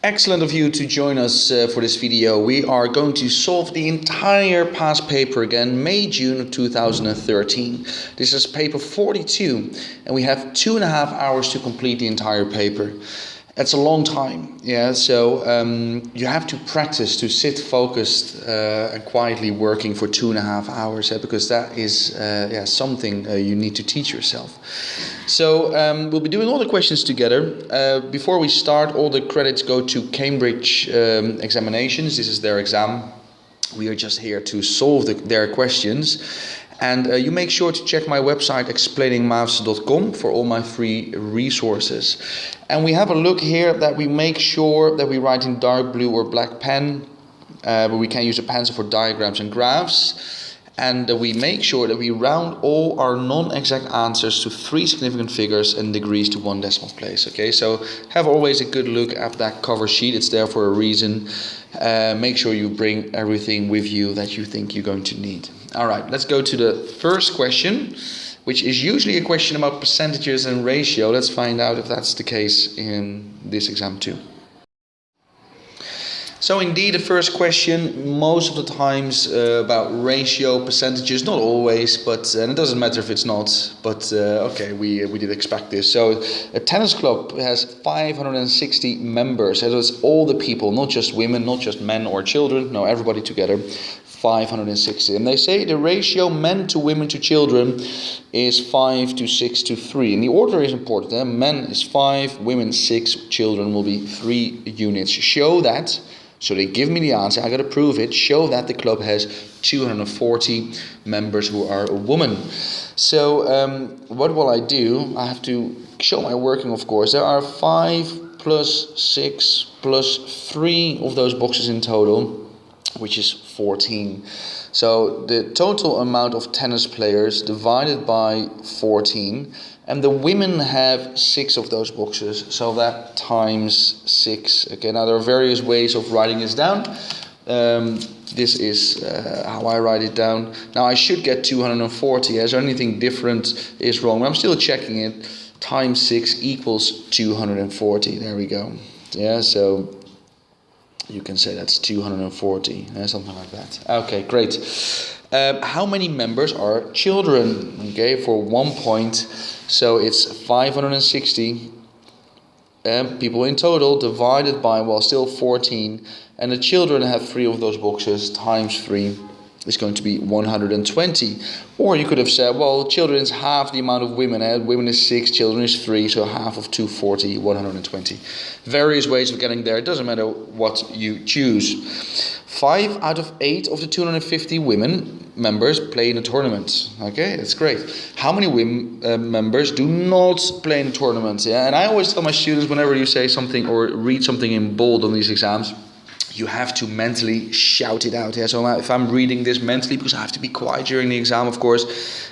Excellent of you to join us for this video. We are going to solve the entire past paper again, May-June of 2013. This is paper 42 and we have 2.5 hours to complete the entire paper. That's a long time, yeah, so you have to practice to sit focused and quietly working for 2.5 hours, because that is something you need to teach yourself. So we'll be doing all the questions together. Before we start, all the credits go to Cambridge examinations. This is their exam. We are just here to solve their questions. And you make sure to check my website explainingmaths.com for all my free resources. And we have a look here that we make sure that we write in dark blue or black pen, but we can use a pencil for diagrams and graphs. And we make sure that we round all our non-exact answers to 3 significant figures and degrees to 1 decimal place. Okay, so have always a good look at that cover sheet. It's there for a reason. Make sure you bring everything with you that you think you're going to need. All right, let's go to the first question, which is usually a question about percentages and ratio. Let's find out if that's the case in this exam too. So indeed, the first question, most of the times about ratio, percentages, not always, but and it doesn't matter if it's not, but okay, we did expect this. So a tennis club has 560 members, so it's all the people, not just women, not just men or children, no, everybody together, 560. And they say the ratio men to women to children is 5 to 6 to 3. And the order is important. Men is 5, women 6, children will be 3 units. Show that. So they give me the answer, I got to prove it, show that the club has 240 members who are a woman. So what will I do? I have to show my working, of course. There are 5 plus 6 plus 3 of those boxes in total, which is 14. So the total amount of tennis players divided by 14, and the women have 6 of those boxes, so that times 6. Okay, now there are various ways of writing this down. This is how I write it down. Now I should get 240, as anything different is wrong, but I'm still checking it. Times 6 equals 240, there we go. Yeah, so you can say that's 240, something like that. Okay, great. How many members are children? Okay, for 1 point, so it's 560 people in total divided by, well, still 14, and the children have 3 of those boxes, times 3 is going to be 120. Or you could have said, well, children is half the amount of women. Women is 6, children is 3, so half of 240, 120. Various ways of getting there. It doesn't matter what you choose. 5 out of 8 of the 250 women members play in a tournament. Okay, that's great. How many women members do not play in a tournament? Yeah, and I always tell my students, whenever you say something or read something in bold on these exams, you have to mentally shout it out. Yeah? So if I'm reading this mentally, because I have to be quiet during the exam, of course,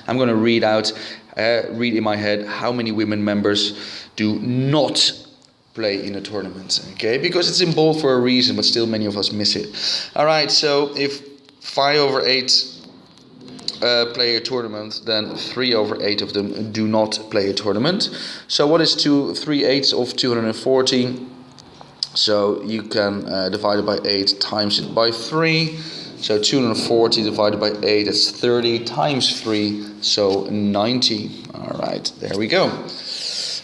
I'm going to read in my head, how many women members do not play in a tournament. Okay, because it's in bold for a reason, but still many of us miss it. All right, so if 5 over 8 play a tournament, then 3 over 8 of them do not play a tournament. So what is 3/8 of 240? So you can divide it by 8, times it by 3. So 240 divided by 8, that's 30, times 3, so 90. All right, there we go.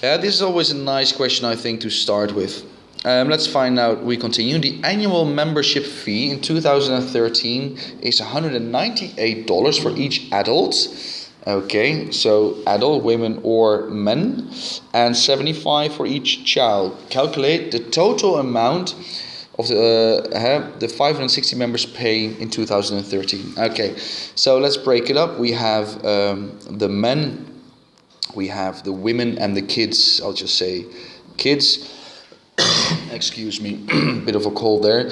This is always a nice question, I think, to start with. Let's find out. We continue. The annual membership fee in 2013 is $198 for each adult. Okay, so adult, women or men, and 75 for each child. Calculate the total amount of the 560 members pay in 2013. Okay, so let's break it up. We have the men, we have the women, and the kids. I'll just say kids. Excuse me, bit of a cold there.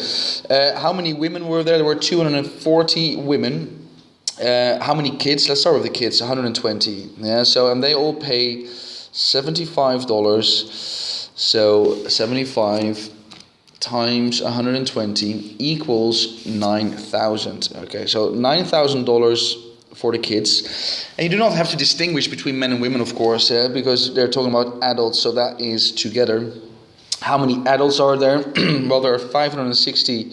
How many women were there? There were 240 women. How many kids? Let's start with the kids. 120. Yeah. So and they all pay $75. So 75 times 120 equals 9,000. Okay. So $9,000 for the kids, and you do not have to distinguish between men and women, of course, because they're talking about adults. So that is together. How many adults are there? Well, there are 560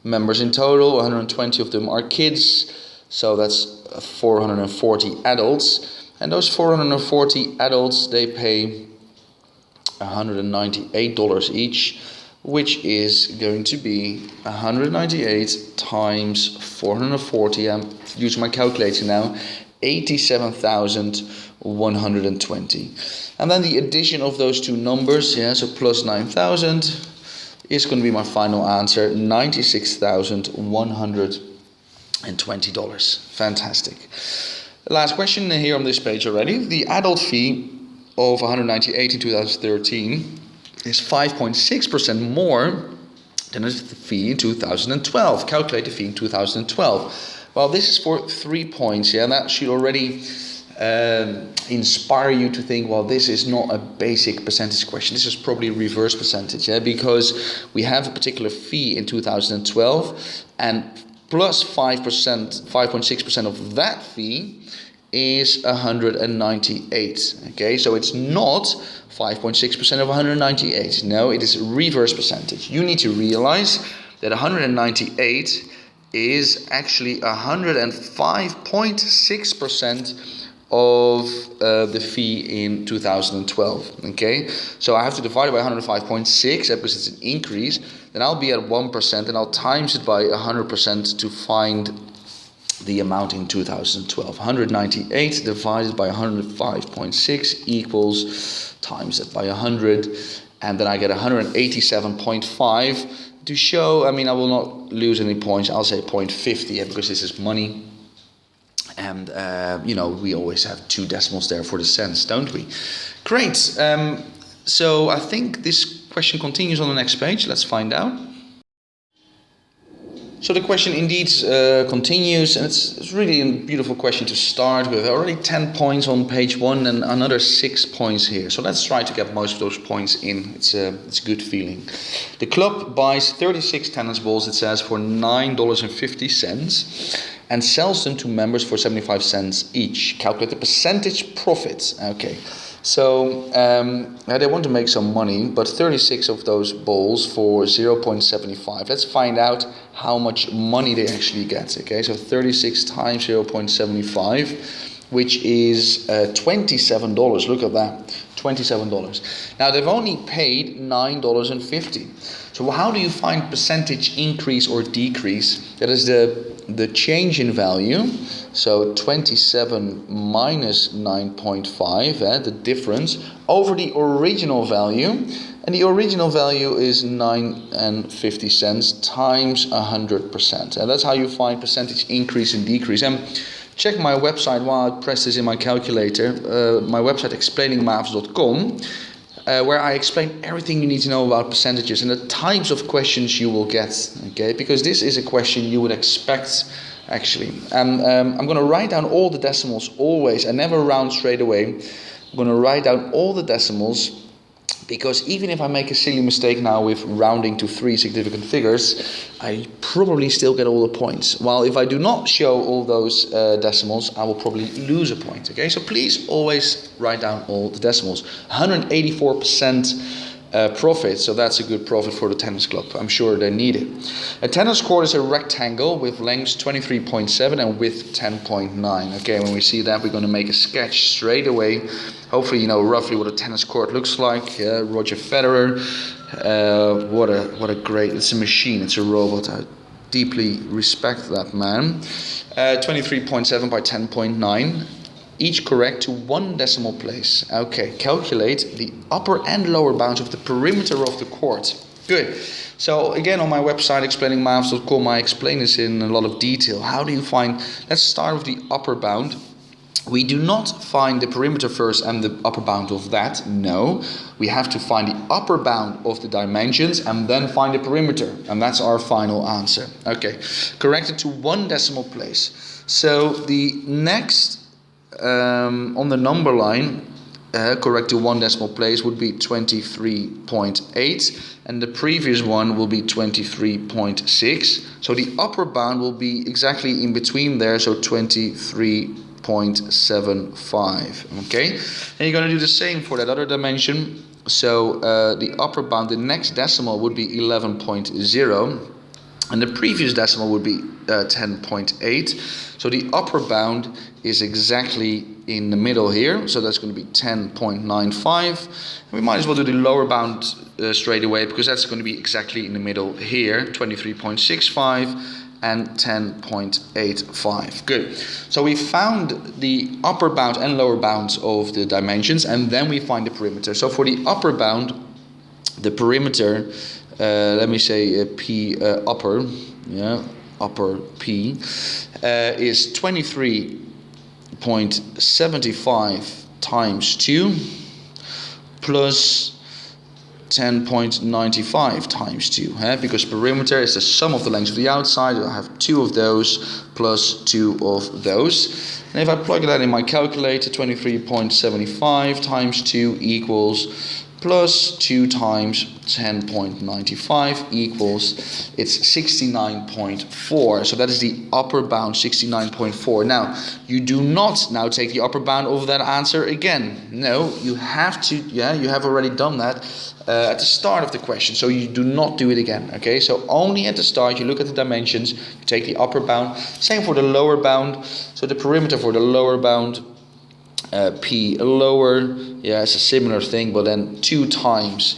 members in total. 120 of them are kids, so that's 440 adults. And those 440 adults, they pay $198 each, which is going to be 198 times 440. I'm using my calculator now. 87,120. And then the addition of those two numbers, so plus 9,000, is going to be my final answer, $96,120. Fantastic. The last question here on this page already. The adult fee of 198 in 2013 is 5.6% more than the fee in 2012. Calculate the fee in 2012. Well, this is for 3 points, and that should already inspire you to think, well, this is not a basic percentage question. This is probably reverse percentage, because we have a particular fee in 2012, and plus 5%, 5.6% of that fee is 198. Okay, so it's not 5.6% of 198. No, it is reverse percentage. You need to realize that 198 is actually 105.6% of the fee in 2012. Okay, so I have to divide it by 105.6 because it's an increase. Then I'll be at 1%, and I'll times it by 100% to find the amount in 2012. 198 divided by 105.6 equals, times it by 100, and then I get 187.5 to show. I mean, I will not lose any points. I'll say 0.50 because this is money, and we always have two decimals there for the cents, don't we? Great. So I think this question continues on the next page. Let's find out. So the question indeed continues, and it's really a beautiful question to start with. Already 10 points on page 1 and another 6 points here. So let's try to get most of those points in. It's a good feeling. The club buys 36 tennis balls, it says, for $9.50 and sells them to members for 75 cents each. Calculate the percentage profit. Okay. So they want to make some money, but 36 of those balls for 0.75. Let's find out how much money they actually get. Okay, so 36 times 0.75, which is $27. Look at that, $27. Now they've only paid $9.50. So how do you find percentage increase or decrease? That is the change in value. So 27 minus 9.5, the difference, over the original value. And the original value is 9.50 cents times 100%. And that's how you find percentage increase and decrease. And check my website while I press this in my calculator. My website, explainingmaths.com. Where I explain everything you need to know about percentages and the types of questions you will get, okay? Because this is a question you would expect, actually. And I'm going to write down all the decimals always. I never round straight away. I'm going to write down all the decimals, because even if I make a silly mistake now with rounding to 3 significant figures, I probably still get all the points. While if I do not show all those decimals, I will probably lose a point. Okay, so please always write down all the decimals. 184% profit, so that's a good profit for the tennis club. I'm sure they need it. A tennis court is a rectangle with length 23.7 and width 10.9. Okay, when we see that, we're going to make a sketch straight away. Hopefully you know roughly what a tennis court looks like. Roger Federer, what a great, it's a machine, it's a robot. I deeply respect that man. 23.7 by 10.9. Each correct to 1 decimal place. Okay, calculate the upper and lower bounds of the perimeter of the court. Good. So again, on my website, explainingmaths.com, I explain this in a lot of detail. How do you find, let's start with the upper bound. We do not find the perimeter first and the upper bound of that. No, we have to find the upper bound of the dimensions and then find the perimeter. And that's our final answer. Okay, corrected to 1 decimal place. So the next on the number line, correct to 1 decimal place, would be 23.8, and the previous one will be 23.6. So the upper bound will be exactly in between there, so 23.75. Okay, and you're going to do the same for that other dimension. So the upper bound, the next decimal would be 11.0, and the previous decimal would be 10.8. So the upper bound is exactly in the middle here, so that's going to be 10.95. We might as well do the lower bound straight away, because that's going to be exactly in the middle here, 23.65 and 10.85. Good. So we found the upper bound and lower bounds of the dimensions, and then we find the perimeter. So for the upper bound, the perimeter, let me say P upper, yeah, upper P, is 23.75 times 2 plus 10.95 times 2, because perimeter is the sum of the lengths of the outside. I have 2 of those plus 2 of those. And if I plug that in my calculator, 23.75 times 2 equals plus 2 times 10.95 equals, it's 69.4. So that is the upper bound, 69.4. Now, you do not now take the upper bound of that answer again. No, you have to, you have already done that at the start of the question. So you do not do it again, okay? So only at the start, you look at the dimensions, you take the upper bound. Same for the lower bound. So the perimeter for the lower bound, P lower, it's a similar thing, but then 2 times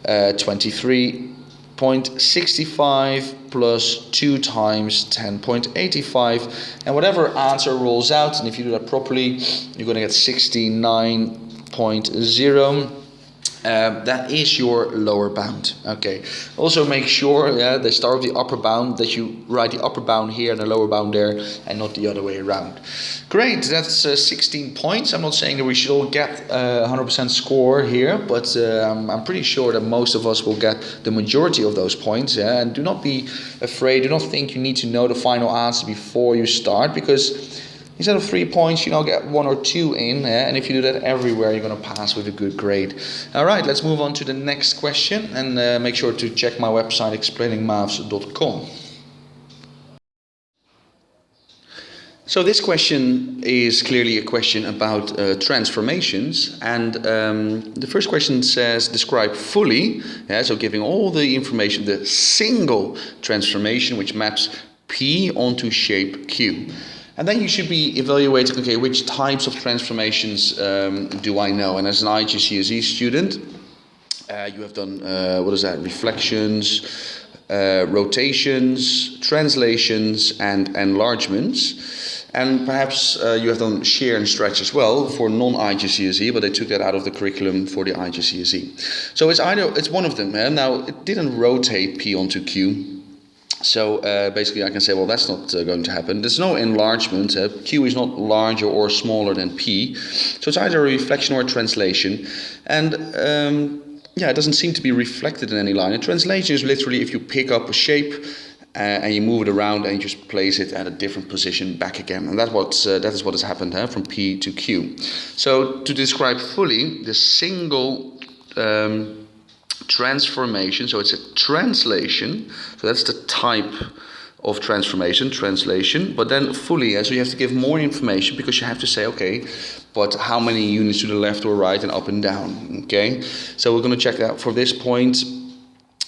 23.65 plus 2 times 10.85, and whatever answer rolls out, and if you do that properly, you're going to get 69.0. That is your lower bound. Okay. Also make sure, they start with the upper bound, that you write the upper bound here and the lower bound there, and not the other way around. Great, that's 16 points. I'm not saying that we should all get 100% score here, but I'm pretty sure that most of us will get the majority of those points. And do not be afraid. Do not think you need to know the final answer before you start, because instead of 3 points, get 1 or 2 in, and if you do that everywhere, you're going to pass with a good grade. All right, let's move on to the next question, and make sure to check my website, explainingmaths.com. So this question is clearly a question about transformations, and the first question says, describe fully, so giving all the information, the single transformation which maps P onto shape Q. And then you should be evaluating, okay, which types of transformations do I know? And as an IGCSE student, you have done, reflections, rotations, translations, and enlargements. And perhaps you have done shear and stretch as well for non-IGCSE, but they took that out of the curriculum for the IGCSE. So it's one of them. Now, it didn't rotate P onto Q. So basically I can say, well, that's not going to happen. There's no enlargement. Q is not larger or smaller than P. So it's either a reflection or a translation. And it doesn't seem to be reflected in any line. A translation is literally if you pick up a shape and you move it around and you just place it at a different position back again. And that is what has happened from P to Q. So to describe fully the single transformation, so it's a translation, so that's the type of transformation, translation, but then fully, so you have to give more information, because you have to say, okay, but how many units to the left or right and up and down, okay? So we're going to check that for this point,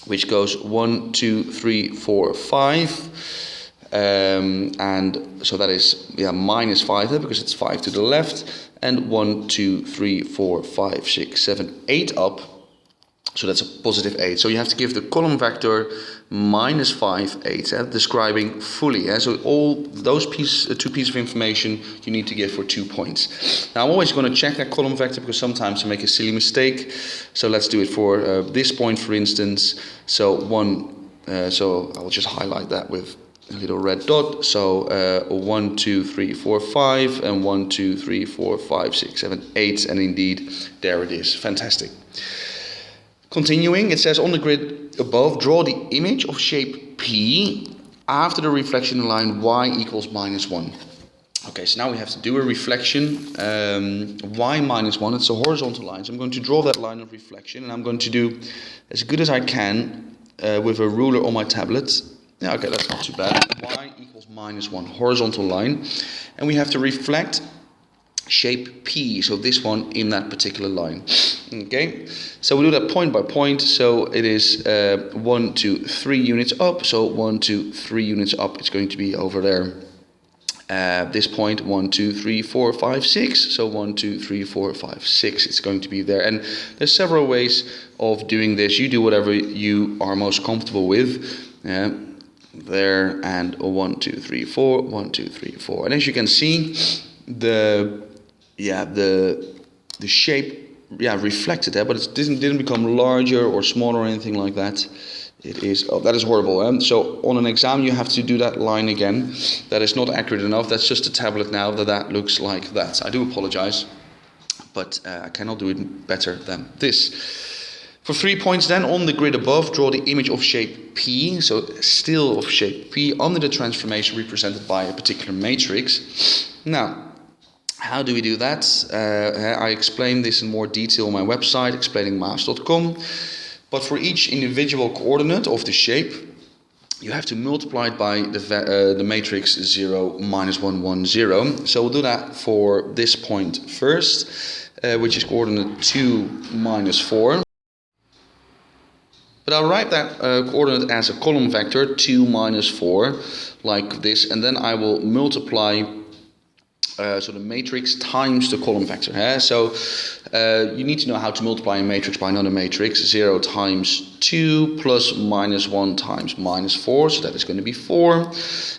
which goes 1, 2, 3, 4, 5, and so that is minus 5 there, because it's 5 to the left, and 1, 2, 3, 4, 5, 6, 7, 8 up. So that's a positive 8. So you have to give the column vector minus 5, 8, describing fully. So all those two pieces of information you need to give for 2 points. Now I'm always going to check that column vector, because sometimes you make a silly mistake. So let's do it for this point, for instance. So so I'll just highlight that with a little red dot. So 1, 2, 3, 4, 5, and 1, 2, 3, 4, 5, 6, 7, 8, and indeed there it is. Fantastic. Continuing, it says on the grid above, draw the image of shape P after the reflection line y equals minus 1. Okay, so now we have to do a reflection, y minus 1, it's a horizontal line. So I'm going to draw that line of reflection, and I'm going to do as good as I can with a ruler on my tablet. Yeah, okay, that's not too bad. Y equals minus 1, horizontal line. And we have to reflect shape P, so this one in that particular line. Okay, so we do that point by point. So it is 1, 2, 3 units up. So 1, 2, 3 units up. It's going to be over there. This point 1, 2, 3, 4, 5, 6. So 1, 2, 3, 4, 5, 6. It's going to be there. And there's several ways of doing this. You do whatever you are most comfortable with. There and 1, 2, 3, 4. 1, 2, 3, 4. And as you can see, the shape reflected there, but it didn't become larger or smaller or anything like that. It is, oh, that is horrible. So on an exam you have to do that line again. That is not accurate enough. That's just a tablet now that looks like that. I do apologize, but I cannot do it better than this. For 3 points then, on the grid above, draw the image of shape P, so still of shape P, under the transformation represented by a particular matrix. Now, how do we do that? I explained this in more detail on my website, explainingmaths.com. But for each individual coordinate of the shape, you have to multiply it by the matrix 0, minus 1, 1, 0. So we'll do that for this point first, which is coordinate 2, minus 4. But I'll write that coordinate as a column vector, 2, minus 4, like this. And then I will multiply so the matrix times the column vector. So you need to know how to multiply a matrix by another matrix. 0 times 2 plus minus 1 times minus 4. So that is going to be 4.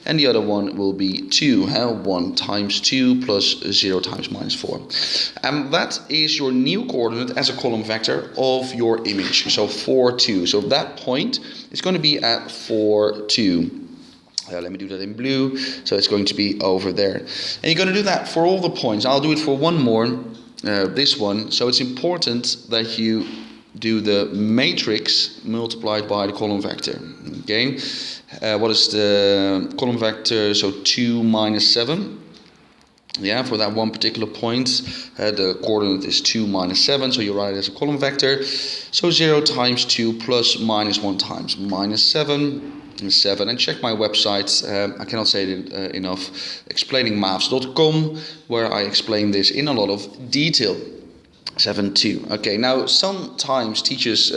And the other one will be 2. 1 times 2 plus 0 times minus 4. And that is your new coordinate as a column vector of your image. So 4, 2. So that point is going to be at 4, 2. Let me do that in blue. So it's going to be over there. And you're going to do that for all the points. I'll do it for one more, this one. So it's important that you do the matrix multiplied by the column vector. Okay. What is the column vector? So 2 minus 7. Yeah, for that one particular point, the coordinate is 2 minus 7, so you write it as a column vector. So 0 times 2 plus minus 1 times minus 7. 7, and check my website, I cannot say it enough, explainingmaths.com, where I explain this in a lot of detail. 7, 2. Okay, now sometimes teachers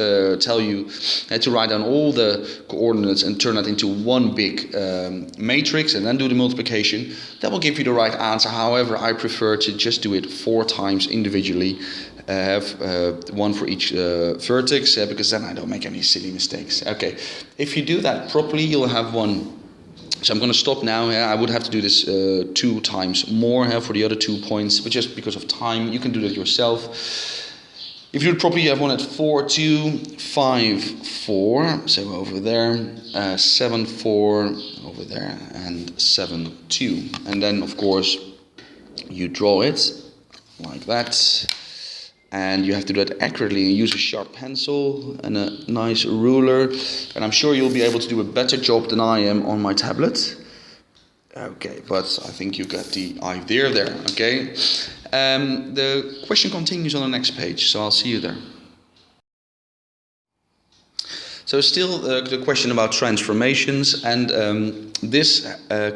tell you to write down all the coordinates and turn that into one big matrix and then do the multiplication. That will give you the right answer. However, I prefer to just do it 4 times individually. Have one for each vertex, because then I don't make any silly mistakes. Okay, if you do that properly, you'll have one. So I'm going to stop now. I would have to do this 2 times more for the other 2 points, but just because of time, you can do that yourself. If you do it properly, you have one at 4, 2, 5, 4, so over there, 7, 4, over there, and 7, 2. And then, of course, you draw it like that. And you have to do that accurately and use a sharp pencil and a nice ruler. And I'm sure you'll be able to do a better job than I am on my tablet. Okay, but I think you got the idea there, okay? The question continues on the next page, so I'll see you there. So still the question about transformations, and this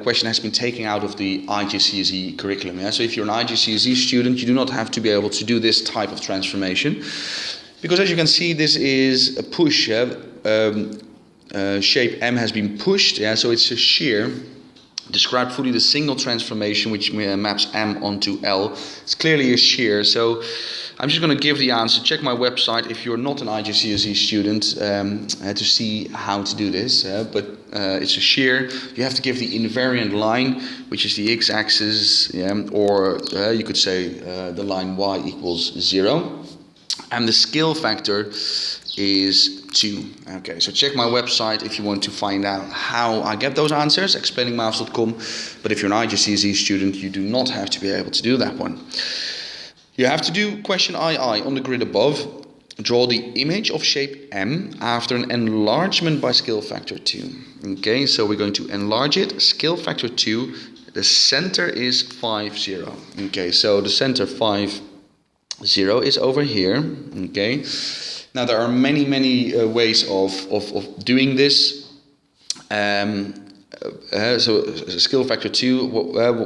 question has been taken out of the IGCSE curriculum. Yeah? So if you're an IGCSE student, you do not have to be able to do this type of transformation, because as you can see, this is a push. Shape M has been pushed, so it's a shear. Describe fully the single transformation which maps M onto L. It's clearly a shear, so I'm just going to give the answer. Check my website if you're not an IGCSE student to see how to do this. But it's a shear. You have to give the invariant line, which is the x-axis, or you could say the line y equals 0. And the scale factor is 2. Okay, so check my website if you want to find out how I get those answers, explainingmaths.com. But if you're an IGCSE student, you do not have to be able to do that one. You have to do question II on the grid above. Draw the image of shape M after an enlargement by scale factor 2. Okay, so we're going to enlarge it, scale factor 2. The center is 5, 0. Okay, so the center 5, 0 is over here. Okay. Now there are many ways of doing this. so scale factor 2,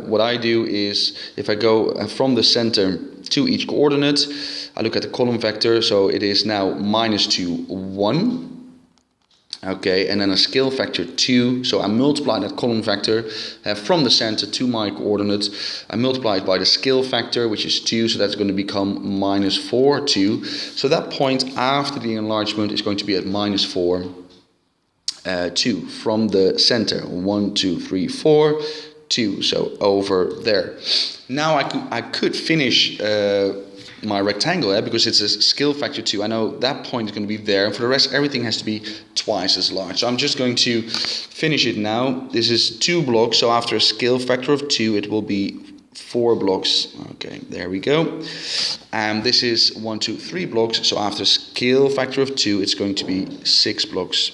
what I do is, if I go from the center to each coordinate, I look at the column vector, so it is now -2, 1. Okay, and then a scale factor 2, so I multiply that column vector from the center to my coordinates. I multiply it by the scale factor, which is 2, so that's going to become -4, 2. So that point after the enlargement is going to be at -4, 2 from the center. 1, 2, 3, 4, 2. So over there. Now I could finish my rectangle because it's a scale factor 2. I know that point is going to be there. And for the rest, everything has to be twice as large. So I'm just going to finish it now. This is 2 blocks. So after a scale factor of 2, it will be 4 blocks. Okay, there we go. And this is 1, 2, 3 blocks. So after a scale factor of 2, it's going to be 6 blocks.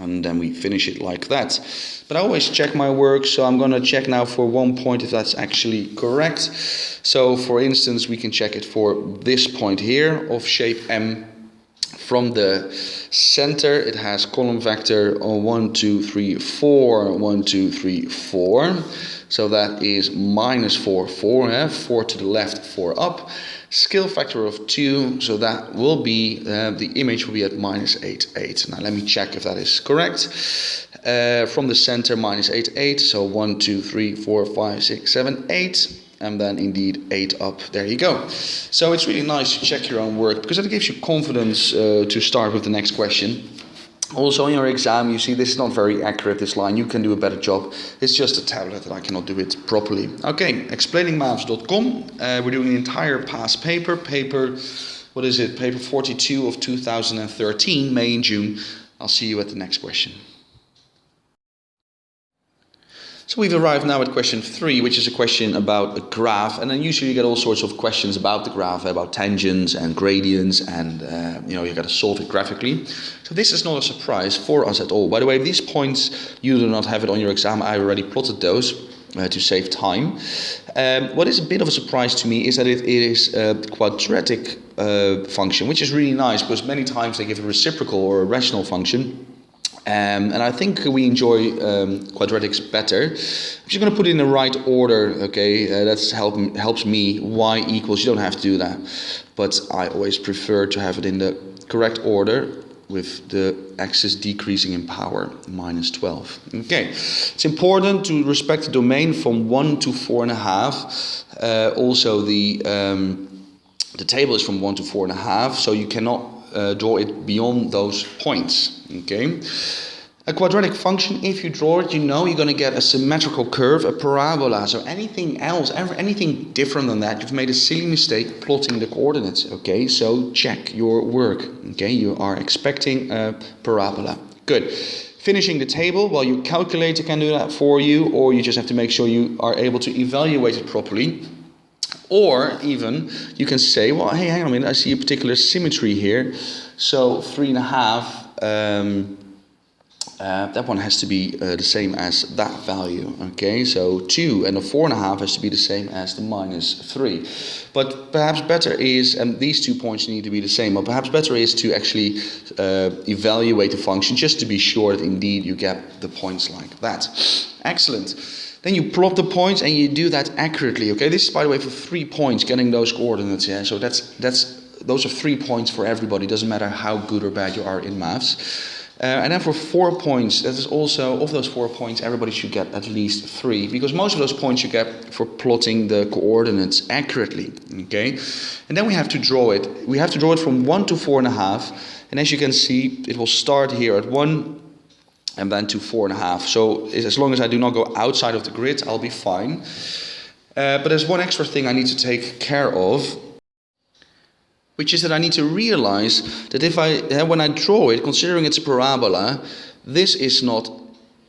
And then we finish it like that. But I always check my work, so I'm going to check now for 1 point if that's actually correct. So for instance, we can check it for this point here of shape M. From the center, it has column vector 1, 2, 3, 4, 1, 2, 3, 4. So that is -4, 4, 4 to the left, 4 up. Scale factor of 2, so that will be, the image will be at -8, 8. Now let me check if that is correct. From the center, -8, 8. So 1, 2, 3, 4, 5, 6, 7, 8. And then indeed 8 up. There you go. So it's really nice to check your own work because it gives you confidence to start with the next question. Also in your exam, you see this is not very accurate, this line. You can do a better job. It's just a tablet that I cannot do it properly. Okay, explainingmaths.com. We're doing the entire past paper. What is it? Paper 42 of 2013, May and June. I'll see you at the next question. So we've arrived now at question 3, which is a question about a graph. And then usually you get all sorts of questions about the graph, about tangents and gradients, and you got to solve it graphically. So this is not a surprise for us at all. By the way, these points, you do not have it on your exam. I already plotted those to save time. What is a bit of a surprise to me is that it is a quadratic function, which is really nice because many times they give a reciprocal or a rational function. And I think we enjoy quadratics better. I'm just going to put it in the right order, okay? That's helps me. Y equals, you don't have to do that. But I always prefer to have it in the correct order with the axis decreasing in power, -12. Okay, it's important to respect the domain from 1 to 4.5. Also, the table is from 1 to 4.5, so you cannot draw it beyond those points. Okay, a quadratic function, if you draw it, you're going to get a symmetrical curve, a parabola. So anything else, anything different than that, you've made a silly mistake plotting the coordinates. Okay, so check your work. Okay, you are expecting a parabola. Good. Finishing the table, well, your calculator can do that for you, or you just have to make sure you are able to evaluate it properly. Or even you can say, well, hey, hang on a minute, I see a particular symmetry here. So 3.5, that one has to be the same as that value. Okay, so 2 and the 4.5 has to be the same as the -3. But perhaps better is, and these 2 points need to be the same, but perhaps better is to actually evaluate the function just to be sure that indeed you get the points like that. Excellent. Then you plot the points and you do that accurately. Okay, this is, by the way, for 3 points, getting those coordinates. Yeah, so those are 3 points for everybody. Doesn't matter how good or bad you are in maths. And then for 4 points, that is also, of those 4 points, everybody should get at least 3, because most of those points you get for plotting the coordinates accurately. Okay, and then we have to draw it. We have to draw it from 1 to 4.5, and as you can see, it will start here at 1. And then to 4.5. So as long as I do not go outside of the grid, I'll be fine. But there's one extra thing I need to take care of, which is that I need to realize that when I draw it, considering it's a parabola, this is not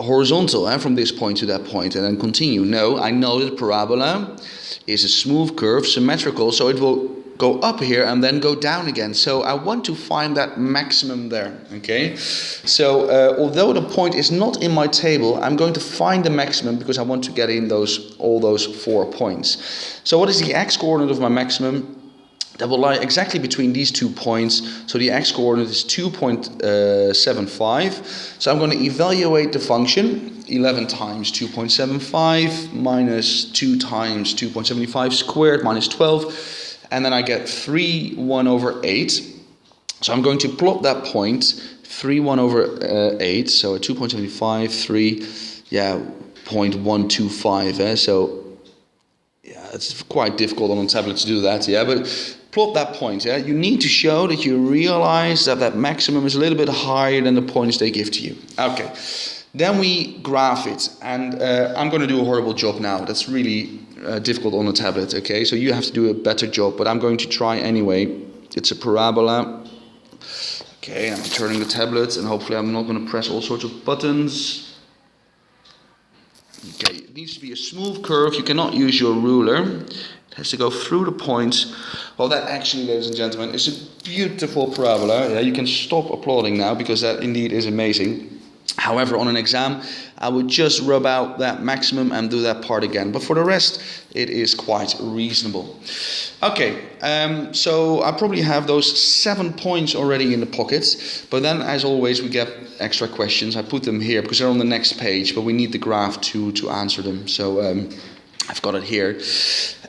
horizontal from this point to that point and then continue. No, I know that parabola is a smooth curve, symmetrical, so it will go up here and then go down again. So I want to find that maximum there. Okay, so although the point is not in my table, I'm going to find the maximum because I want to get in all those 4 points. So what is the x-coordinate of my maximum? that will lie exactly between these 2 points. So the x-coordinate is 2.75. So I'm going to evaluate the function. 11 times 2.75 minus 2 times 2.75 squared minus 12. And then I get 3, 1 over 8. So I'm going to plot that point, 3, 1 over 8. So 2.75, 3, 0.125. So yeah, it's quite difficult on a tablet to do that. Yeah, but plot that point. Yeah, you need to show that you realize that that maximum is a little bit higher than the points they give to you. Okay. Then we graph it, and I'm going to do a horrible job now. That's really difficult on a tablet, okay? So you have to do a better job, but I'm going to try anyway. It's a parabola. Okay, I'm turning the tablet, and hopefully I'm not going to press all sorts of buttons. Okay, it needs to be a smooth curve. You cannot use your ruler. It has to go through the points. Well, that actually, ladies and gentlemen, is a beautiful parabola. Yeah, you can stop applauding now, because that indeed is amazing. However, on an exam, I would just rub out that maximum and do that part again. But for the rest, it is quite reasonable. Okay, so I probably have those 7 points already in the pockets. But then, as always, we get extra questions. I put them here because they're on the next page, but we need the graph to answer them. So I've got it here.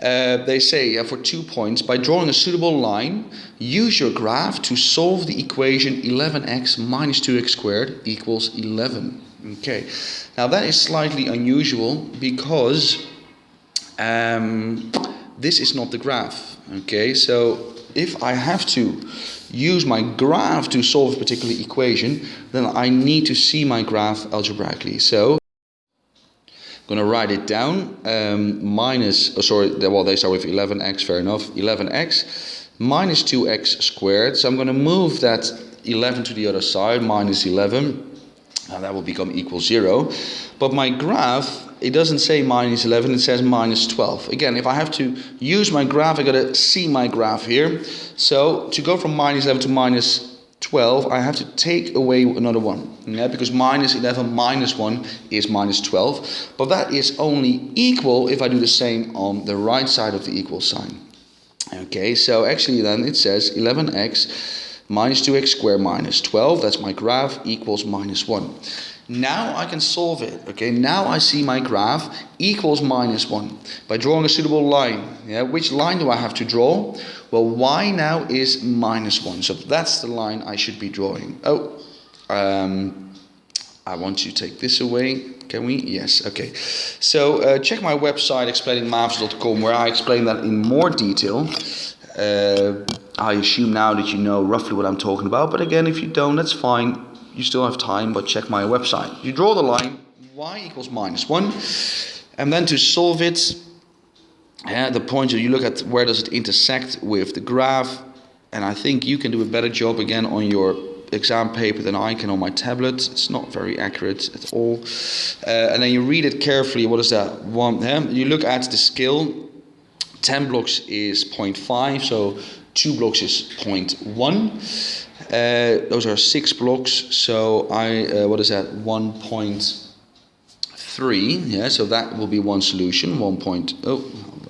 They say for 2 points, by drawing a suitable line, use your graph to solve the equation 11x minus 2x squared equals 11. Okay, now that is slightly unusual because this is not the graph. Okay, so if I have to use my graph to solve a particular equation, then I need to see my graph algebraically. So I'm going to write it down, they start with 11x, fair enough, 11x minus 2x squared. So I'm going to move that 11 to the other side, minus 11, and that will become equal 0. But my graph, it doesn't say minus 11, it says minus 12. Again, if I have to use my graph, I got to see my graph here. So to go from minus 11 to minus 12, I have to take away another one, because minus 11 minus 1 is minus 12, but that is only equal if I do the same on the right side of the equal sign. Okay, so actually then it says 11x minus 2x squared minus 12, that's my graph, equals minus 1. Now I can solve it. Okay, now I see my graph equals minus 1 by drawing a suitable line. Yeah, which line do I have to draw? Well, y now is minus 1, so that's the line I should be drawing. I want to take this away. Can we? Yes, okay. So check my website explainingmaths.com, where I explain that in more detail. I assume now that you know roughly what I'm talking about, but again, if you don't, that's fine. You still have time, but check my website. You draw the line, y equals minus 1, and then to solve it, the point you look at where does it intersect with the graph, and I think you can do a better job again on your exam paper than I can on my tablet. It's not very accurate at all. And then you read it carefully. What is that? You look at the scale. 10 blocks is 0.5, so 2 blocks is 0.1. Those are 6 blocks, so 1.3. Yeah, so that will be one solution. I'll write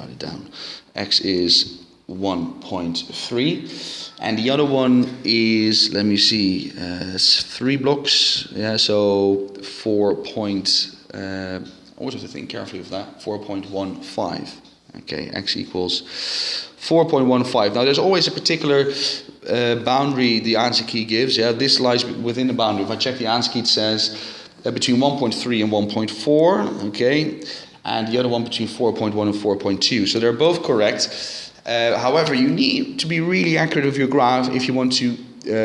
it down. X is 1.3, and the other one is, let me see, it's 3 blocks. Yeah, so 4. I always have to think carefully of that. 4.15. Okay, x equals 4.15. Now there's always a particular boundary the answer key gives. Yeah, this lies within the boundary. If I check the answer key, it says between 1.3 and 1.4. Okay, and the other one between 4.1 and 4.2. So they're both correct. However, you need to be really accurate with your graph if you want to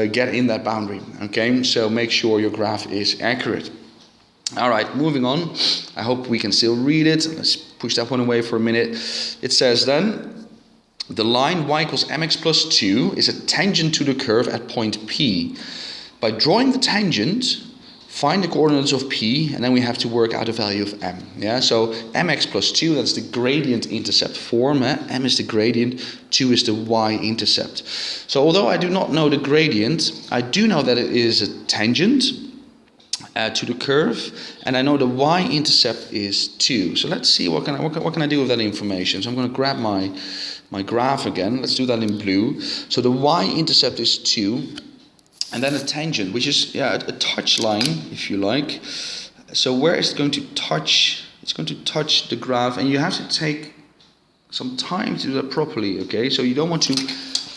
get in that boundary. Okay, so make sure your graph is accurate. All right, moving on. I hope we can still read it. Let's push that one away for a minute. It says then, the line y equals mx plus 2 is a tangent to the curve at point P. By drawing the tangent, find the coordinates of P, and then we have to work out the value of m. Yeah, so mx plus 2, that's the gradient intercept form. M is the gradient, 2 is the y-intercept. So although I do not know the gradient, I do know that it is a tangent to the curve, and I know the y-intercept is 2. So let's see what can I do with that information. So I'm going to grab my my graph again. Let's do that in blue. So the y-intercept is 2, and then a tangent, which is a touch line, if you like. So where is it going to touch? It's going to touch the graph, and you have to take some time to do that properly, okay? So you don't want to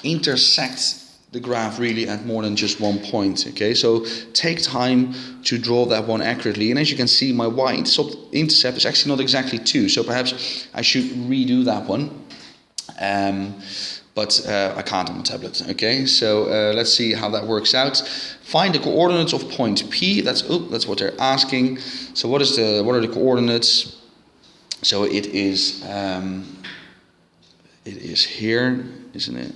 intersect the graph really at more than just one point, okay? So take time to draw that one accurately. And as you can see, my y-intercept is actually not exactly 2, so perhaps I should redo that one. But I can't on the tablet, okay? So let's see how that works out. Find the coordinates of point P. That's what they're asking. So what are the coordinates? So it is here, isn't it?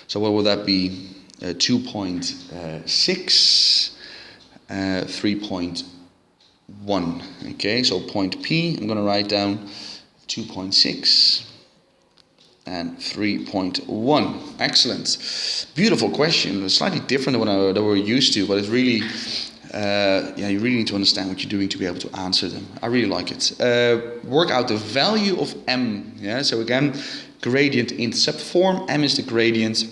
So what would that be? 2.6, 3.1. Okay, so point P, I'm going to write down 2.6 and 3.1. Excellent. Beautiful question. It's slightly different than we're used to, but it's really, you really need to understand what you're doing to be able to answer them. I really like it. Work out the value of m. Yeah, so again, gradient intercept form. M is the gradient.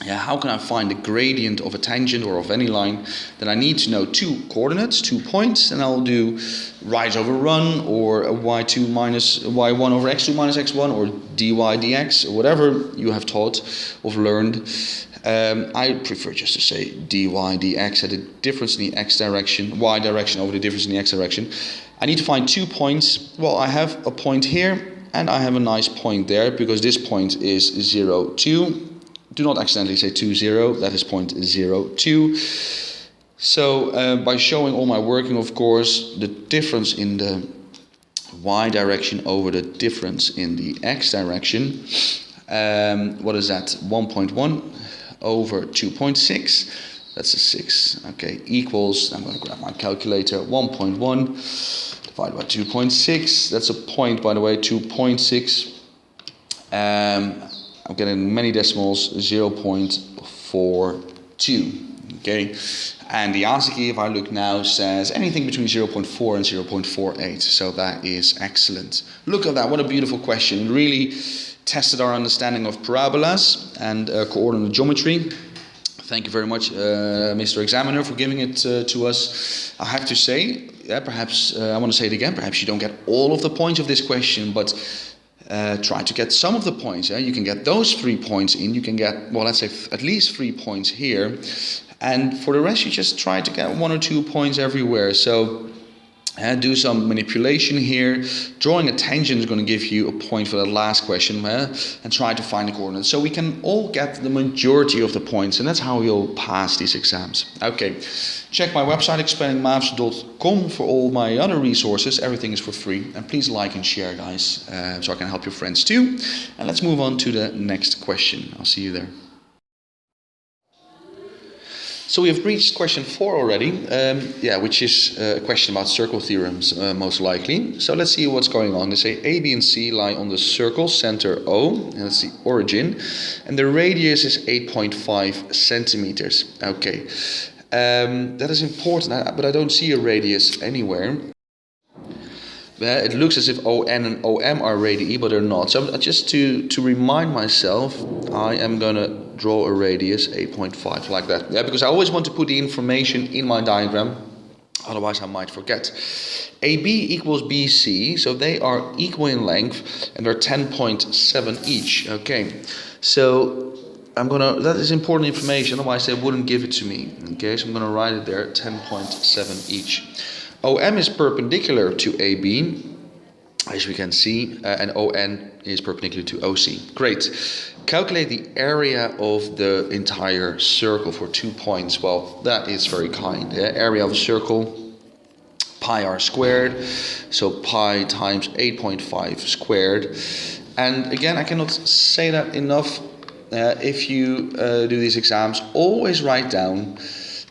Yeah, how can I find the gradient of a tangent or of any line? Then I need to know 2 coordinates, 2 points, and I'll do rise over run, or y2 minus y1 over x2 minus x1, or dy dx, or whatever you have taught or learned. I prefer just to say dy dx at the difference in the x direction, y direction over the difference in the x direction. I need to find 2 points. Well, I have a point here, and I have a nice point there, because this point is 0, 2. Do not accidentally say 2, 0. That is point 0, 2. So by showing all my working, of course, the difference in the y direction over the difference in the x direction. What is that? 1.1 over 2.6. That's a 6. Okay, equals, I'm going to grab my calculator, 1.1 divided by 2.6. That's a point, by the way, 2.6. I'm getting many decimals, 0.42. Okay, and the answer key, if I look now, says anything between 0.4 and 0.48. So that is excellent. Look at that, what a beautiful question. It really tested our understanding of parabolas and coordinate geometry. Thank you very much, Mr. Examiner, for giving it to us. I have to say, perhaps, I want to say it again, perhaps you don't get all of the points of this question, but try to get some of the points. You can get those 3 points in. You can get, well, let's say at least 3 points here. And for the rest, you just try to get 1 or 2 points everywhere. So do some manipulation here. Drawing a tangent is going to give you a point for that last question. And try to find the coordinates. So we can all get the majority of the points. And that's how we'll pass these exams. Okay. Check my website, explainingmaths.com, for all my other resources. Everything is for free. And please like and share, guys, so I can help your friends too. And let's move on to the next question. I'll see you there. So we have reached question 4 already, which is a question about circle theorems, most likely. So let's see what's going on. They say A, B, and C lie on the circle, center O, and that's the origin, and the radius is 8.5 centimeters. Okay, that is important, but I don't see a radius anywhere. It looks as if ON and OM are radii, but they're not. So just to remind myself, I am going to draw a radius 8.5 like that. Yeah, because I always want to put the information in my diagram, otherwise I might forget. AB equals BC, so they are equal in length, and they're 10.7 each. Okay, so that is important information, otherwise they wouldn't give it to me. Okay, so I'm gonna write it there, 10.7 each. OM is perpendicular to AB, as we can see, and ON is perpendicular to OC. Great. Calculate the area of the entire circle for 2 points. Well, that is very kind. Area of a circle, pi r squared, so pi times 8.5 squared. And again, I cannot say that enough. If you do these exams, always write down,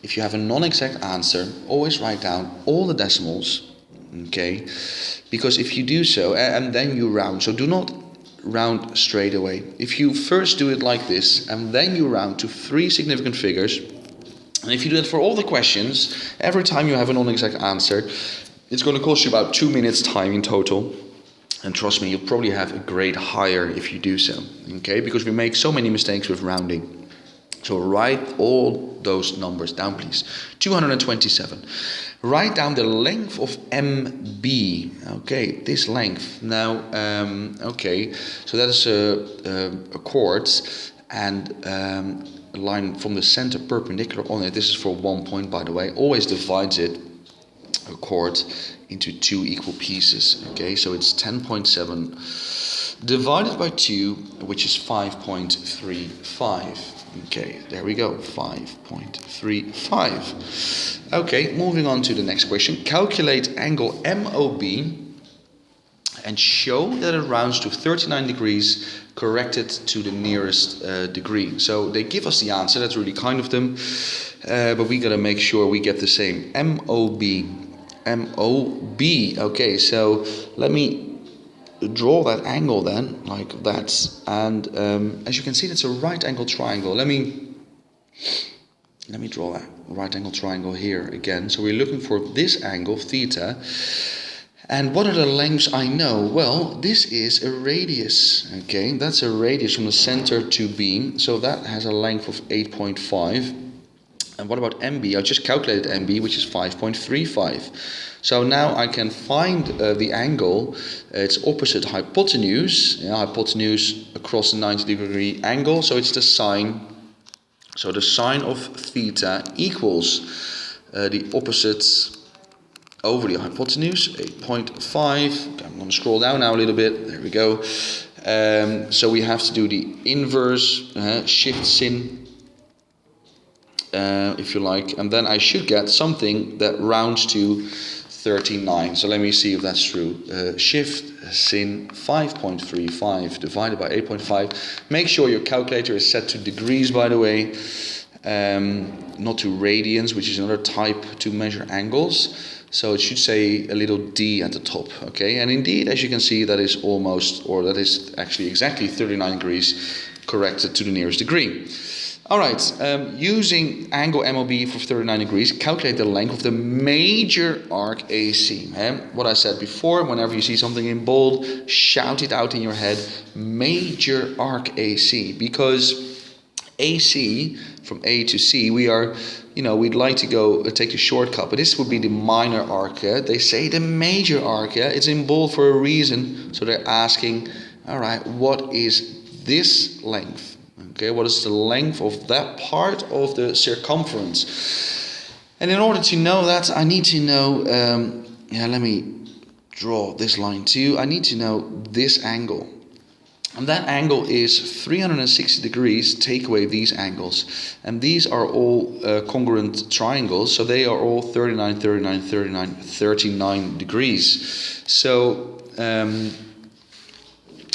if you have a non-exact answer, always write down all the decimals, okay? Because if you do so, and then you round, so do not round straight away. If you first do it like this, and then you round to 3 significant figures, and if you do that for all the questions, every time you have a non-exact answer, it's going to cost you about 2 minutes time in total. And trust me, you'll probably have a grade higher if you do so, okay? Because we make so many mistakes with rounding. So write all those numbers down, please. 227. Write down the length of MB. Okay, this length. Now, okay, so that is a chord and a line from the center perpendicular on it. This is for 1 point, by the way. Always divides it, a chord, into 2 equal pieces. Okay, so it's 10.7 divided by 2, which is 5.35. Okay, there we go, 5.35. Okay, moving on to the next question. Calculate angle MOB and show that it rounds to 39 degrees corrected to the nearest degree. So they give us the answer, that's really kind of them, but we gotta make sure we get the same. MOB. Okay, so let me draw that angle then, like that, and as you can see, that's a right angle triangle. Let me draw that right angle triangle here again. So we're looking for this angle, theta, and what are the lengths I know? Well, this is a radius, okay, that's a radius from the center to B, so that has a length of 8.5. And what about MB? I just calculated MB, which is 5.35. So now I can find the angle, its opposite hypotenuse, hypotenuse across a 90-degree angle, so it's the sine. So the sine of theta equals the opposite over the hypotenuse, 8.5. Okay, I'm going to scroll down now a little bit, there we go. So we have to do the inverse, shift sin, if you like, and then I should get something that rounds to 39. So let me see if that's true. Shift sin 5.35 divided by 8.5. Make sure your calculator is set to degrees, by the way, not to radians, which is another type to measure angles. So it should say a little d at the top, okay? And indeed, as you can see, that is almost, or that is actually exactly 39 degrees corrected to the nearest degree. Alright, using angle MOB for 39 degrees, calculate the length of the major arc AC. What I said before, whenever you see something in bold, shout it out in your head, major arc AC, because AC, from A to C, we are, we'd like to go take a shortcut, but this would be the minor arc. They say the major arc, it's in bold for a reason, so they're asking, alright, what is this length? Okay, what is the length of that part of the circumference? And in order to know that, I need to know, let me draw this line too. I need to know this angle. And that angle is 360 degrees, take away these angles. And these are all congruent triangles, so they are all 39, 39, 39, 39 degrees. So,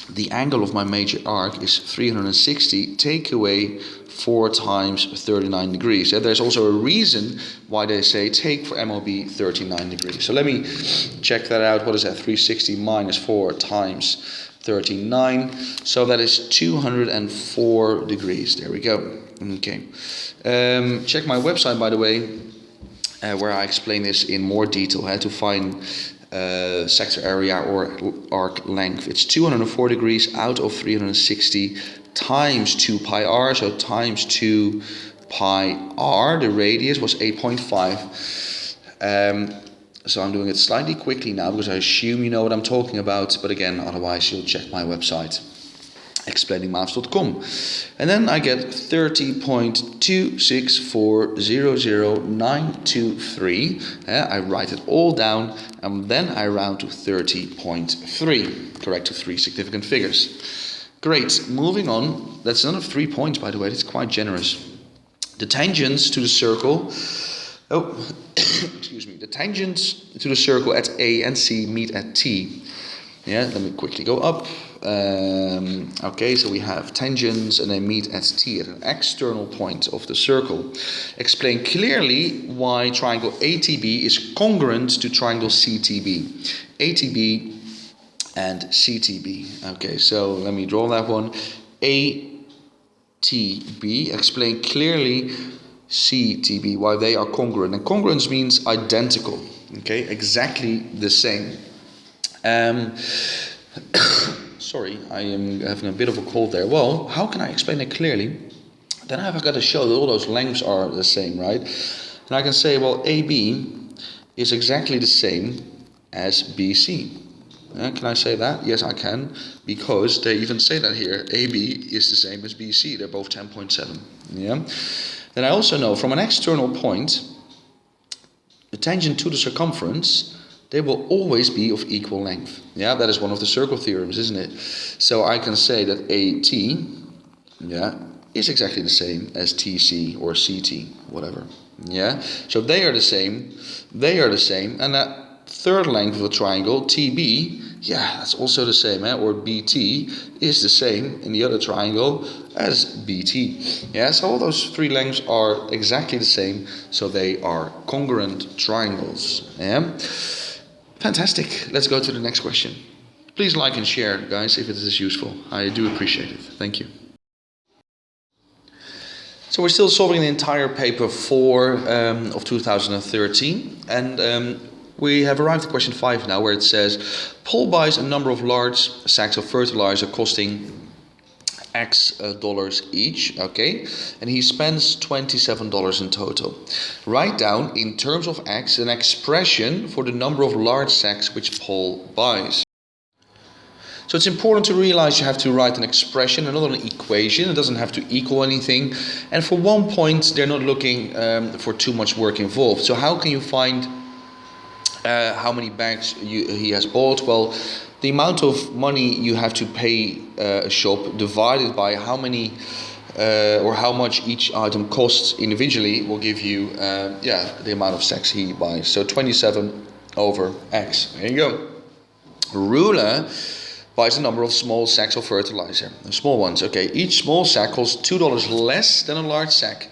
the angle of my major arc is 360, take away 4 times 39 degrees. There's also a reason why they say take for MOB 39 degrees. So let me check that out. What is that? 360 minus 4 times 39. So that is 204 degrees. There we go. Okay. Check my website, by the way, where I explain this in more detail, how to find sector area or arc length. It's 204 degrees out of 360 times 2 pi r, so times 2 pi r. The radius was 8.5. So I'm doing it slightly quickly now because I assume you know what I'm talking about, but again, otherwise you'll check my website, explainingmaths.com. And then I get 30.264000923. I write it all down, and then I round to 30.3, correct to 3 significant figures. Great, moving on. That's another 3 points, by the way. That's quite generous. The tangents to the circle, excuse me, the tangents to the circle at A and C meet at T. Let me quickly go up. Okay, so we have tangents and they meet at T, at an external point of the circle. Explain clearly why triangle ATB is congruent to triangle CTB. ATB and CTB. Okay, so let me draw that one. ATB, explain clearly CTB, why they are congruent. And congruence means identical, okay, exactly the same. Sorry, I am having a bit of a cold there. Well, how can I explain it clearly? Then I've got to show that all those lengths are the same, right? And I can say, well, AB is exactly the same as BC. Can I say that? Yes, I can, because they even say that here. AB is the same as BC. They're both 10.7. Yeah. Then I also know from an external point, the tangent to the circumference, they will always be of equal length. Yeah, that is one of the circle theorems, isn't it? So I can say that AT, yeah, is exactly the same as TC or CT, whatever. Yeah, so they are the same, and that third length of a triangle, TB, yeah, that's also the same, or BT is the same in the other triangle as BT. Yeah, so all those three lengths are exactly the same, so they are congruent triangles. Yeah, fantastic. Let's go to the next question. Please like and share, guys, if it is useful. I do appreciate it. Thank you. So we're still solving the entire paper 4 of 2013, and we have arrived at question 5 now, where it says Paul buys a number of large sacks of fertilizer costing X dollars each, okay, and he spends $27 in total. Write down in terms of X an expression for the number of large sacks which Paul buys. So it's important to realize you have to write an expression and not an equation. It doesn't have to equal anything. And for 1 point, they're not looking for too much work involved. So how can you find how many bags he has bought? Well, the amount of money you have to pay a shop divided by how many or how much each item costs individually will give you the amount of sacks he buys. So 27 over X. There you go. Ruler buys a number of small sacks of fertilizer. The small ones, okay. Each small sack costs $2 less than a large sack.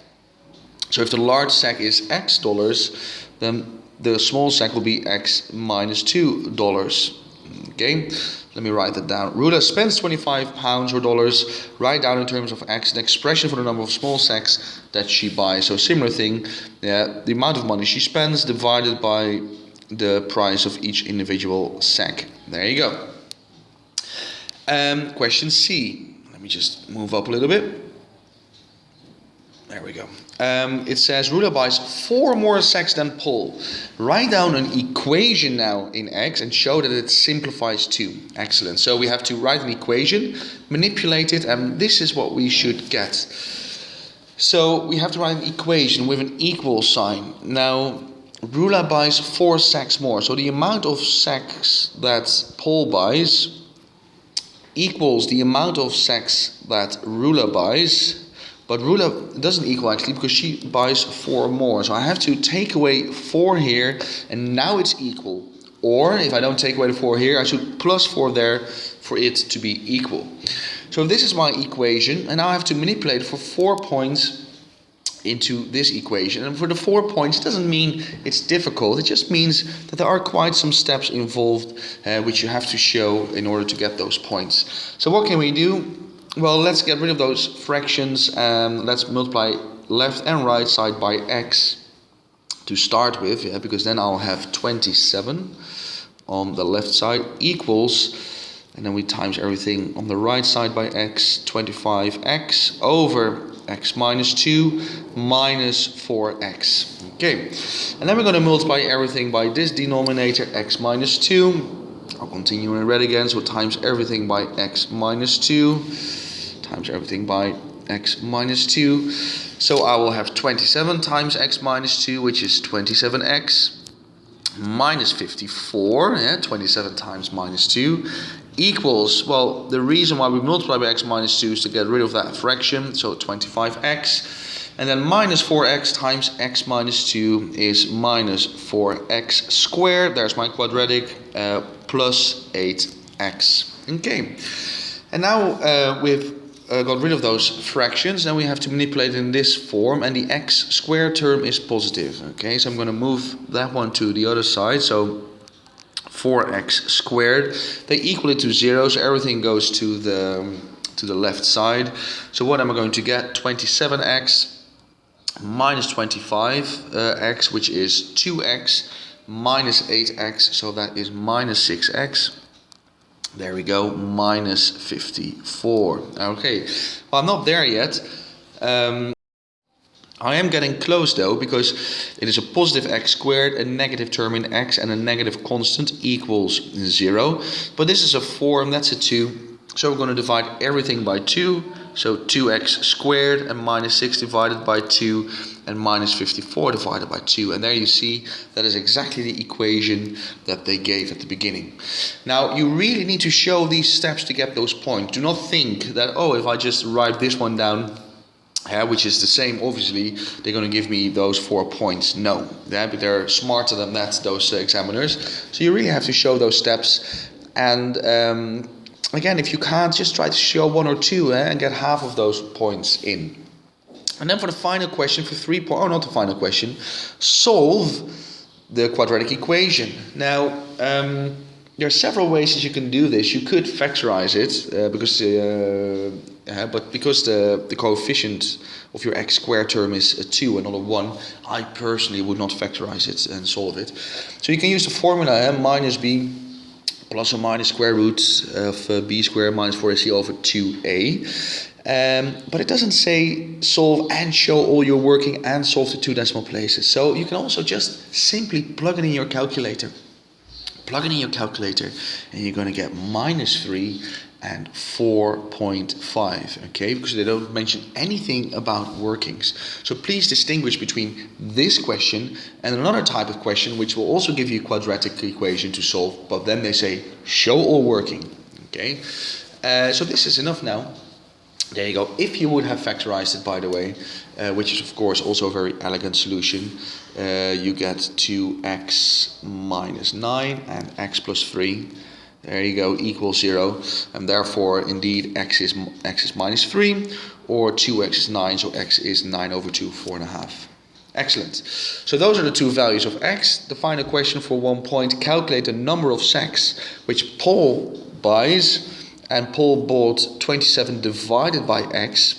So if the large sack is X dollars, then the small sack will be X minus $2. Okay, let me write that down. Ruler spends 25 pounds or dollars. Write down in terms of X an expression for the number of small sacks that she buys. So similar thing, yeah, the amount of money she spends divided by the price of each individual sack. There you go. Question C. Let me just move up a little bit. There we go. It says Ruler buys 4 more sacks than Paul. Write down an equation now in X and show that it simplifies too. Excellent. So we have to write an equation, manipulate it, and this is what we should get. So we have to write an equation with an equal sign. Now, Ruler buys 4 sacks more. So the amount of sacks that Paul buys equals the amount of sacks that Ruler buys, but Ruler doesn't equal actually because she buys 4 more. So I have to take away 4 here, and now it's equal. Or if I don't take away the 4 here, I should plus 4 there for it to be equal. So this is my equation, and now I have to manipulate for 4 points into this equation. And for the 4 points, it doesn't mean it's difficult. It just means that there are quite some steps involved which you have to show in order to get those points. So what can we do? Well, let's get rid of those fractions and let's multiply left and right side by X to start with, yeah, because then I'll have 27 on the left side equals, and then we times everything on the right side by X, 25X over X minus 2 minus 4X. Okay, and then we're going to multiply everything by this denominator, X minus 2. I'll continue in red again, so times everything by X minus 2, times everything by X minus 2. So I will have 27 times X minus 2, which is 27X, minus 54, 27 times minus 2, equals, well, the reason why we multiply by X minus 2 is to get rid of that fraction, so 25X, and then minus 4X times X minus 2 is minus 4X squared, there's my quadratic, plus 8X. Okay, and now we've got rid of those fractions, then we have to manipulate in this form, and the X squared term is positive. Okay, so I'm going to move that one to the other side, so 4x squared, they equal it to 0, so everything goes to the left side. So what am I going to get? 27x minus 25x, which is 2x, minus 8x, so that is minus 6x, There we go, minus 54. Okay, well, I'm not there yet. I am getting close though, because it is a positive x squared, a negative term in x, and a negative constant equals 0. But this is a 4 and that's a 2. So we're going to divide everything by 2. So 2x squared and minus 6 divided by 2 and minus 54 divided by 2. And there you see that is exactly the equation that they gave at the beginning. Now you really need to show these steps to get those points. Do not think that, oh, if I just write this one down, which is the same, obviously, they're going to give me those 4 points. No, but they're smarter than that, those examiners. So you really have to show those steps. And again, if you can't, just try to show 1 or 2 and get half of those points in. And then for the final question, for 3 points, oh, not the final question, solve the quadratic equation. Now, there are several ways that you can do this. You could factorize it, but because the coefficient of your x squared term is a 2 and not a 1, I personally would not factorize it and solve it. So you can use the formula minus b plus or minus square root of b squared minus 4ac over 2a. But it doesn't say solve and show all your working and solve the 2 decimal places. So you can also just simply plug it in your calculator. Plug it in your calculator and you're going to get minus 3 and 4.5, okay, because they don't mention anything about workings. So please distinguish between this question and another type of question which will also give you a quadratic equation to solve, but then they say show all working, okay. So this is enough now. There you go. If you would have factorized it, by the way, which is of course also a very elegant solution, you get 2x minus 9 and x plus 3. There you go, equals 0, and therefore indeed x is minus 3, or 2x is 9, so x is 9 over 2, 4.5. Excellent. So those are the 2 values of x. The final question for 1 point: calculate the number of sacks which Paul buys. And Paul bought 27 divided by x.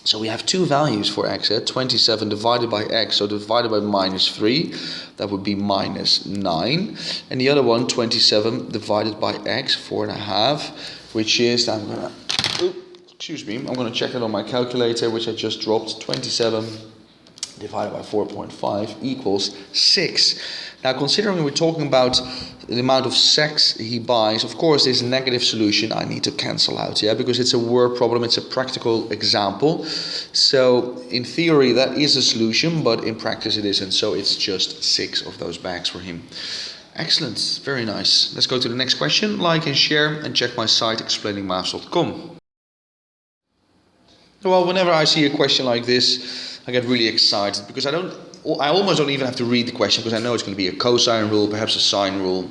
So we have 2 values for x. 27 divided by x, so divided by minus 3, that would be minus 9. And the other one, 27 divided by x, 4.5, which is, I'm going to check it on my calculator, which I just dropped. 27 divided by 4.5 equals 6. Now, considering we're talking about the amount of sacks he buys, of course, this negative solution I need to cancel out, because it's a word problem, it's a practical example. So, in theory, that is a solution, but in practice it isn't. So, it's just 6 of those bags for him. Excellent, very nice. Let's go to the next question. Like and share, and check my site explainingmaths.com. Well, whenever I see a question like this, I get really excited because I almost don't even have to read the question because I know it's going to be a cosine rule, perhaps a sine rule,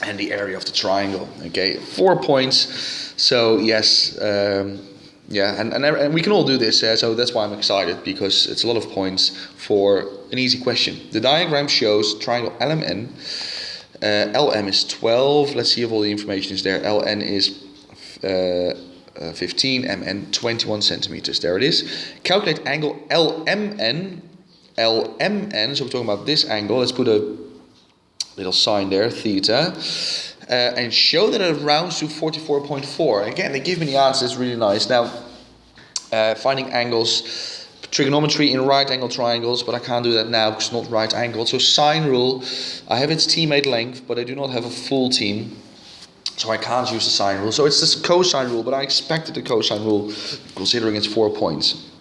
and the area of the triangle. Okay, 4 points. So yes, and we can all do this. So that's why I'm excited, because it's a lot of points for an easy question. The diagram shows triangle LMN. LM is 12. Let's see if all the information is there. LN is 15, MN 21 centimeters. There it is. Calculate angle LMN. LMN, so we're talking about this angle. Let's put a little sign there, theta, and show that it rounds to 44.4. Again, they give me the answer. It's really nice. Now, finding angles, trigonometry in right angle triangles, but I can't do that now because it's not right angled. So sine rule, I have its teammate length, but I do not have a full team. So I can't use the sine rule. So it's this cosine rule, but I expected the cosine rule considering it's 4 points.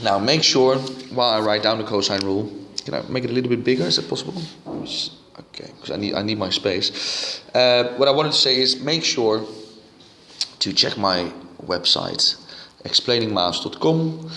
Now make sure, while I write down the cosine rule, can I make it a little bit bigger? Is that possible? Okay, because I need my space. What I wanted to say is make sure to check my website, explainingmaths.com,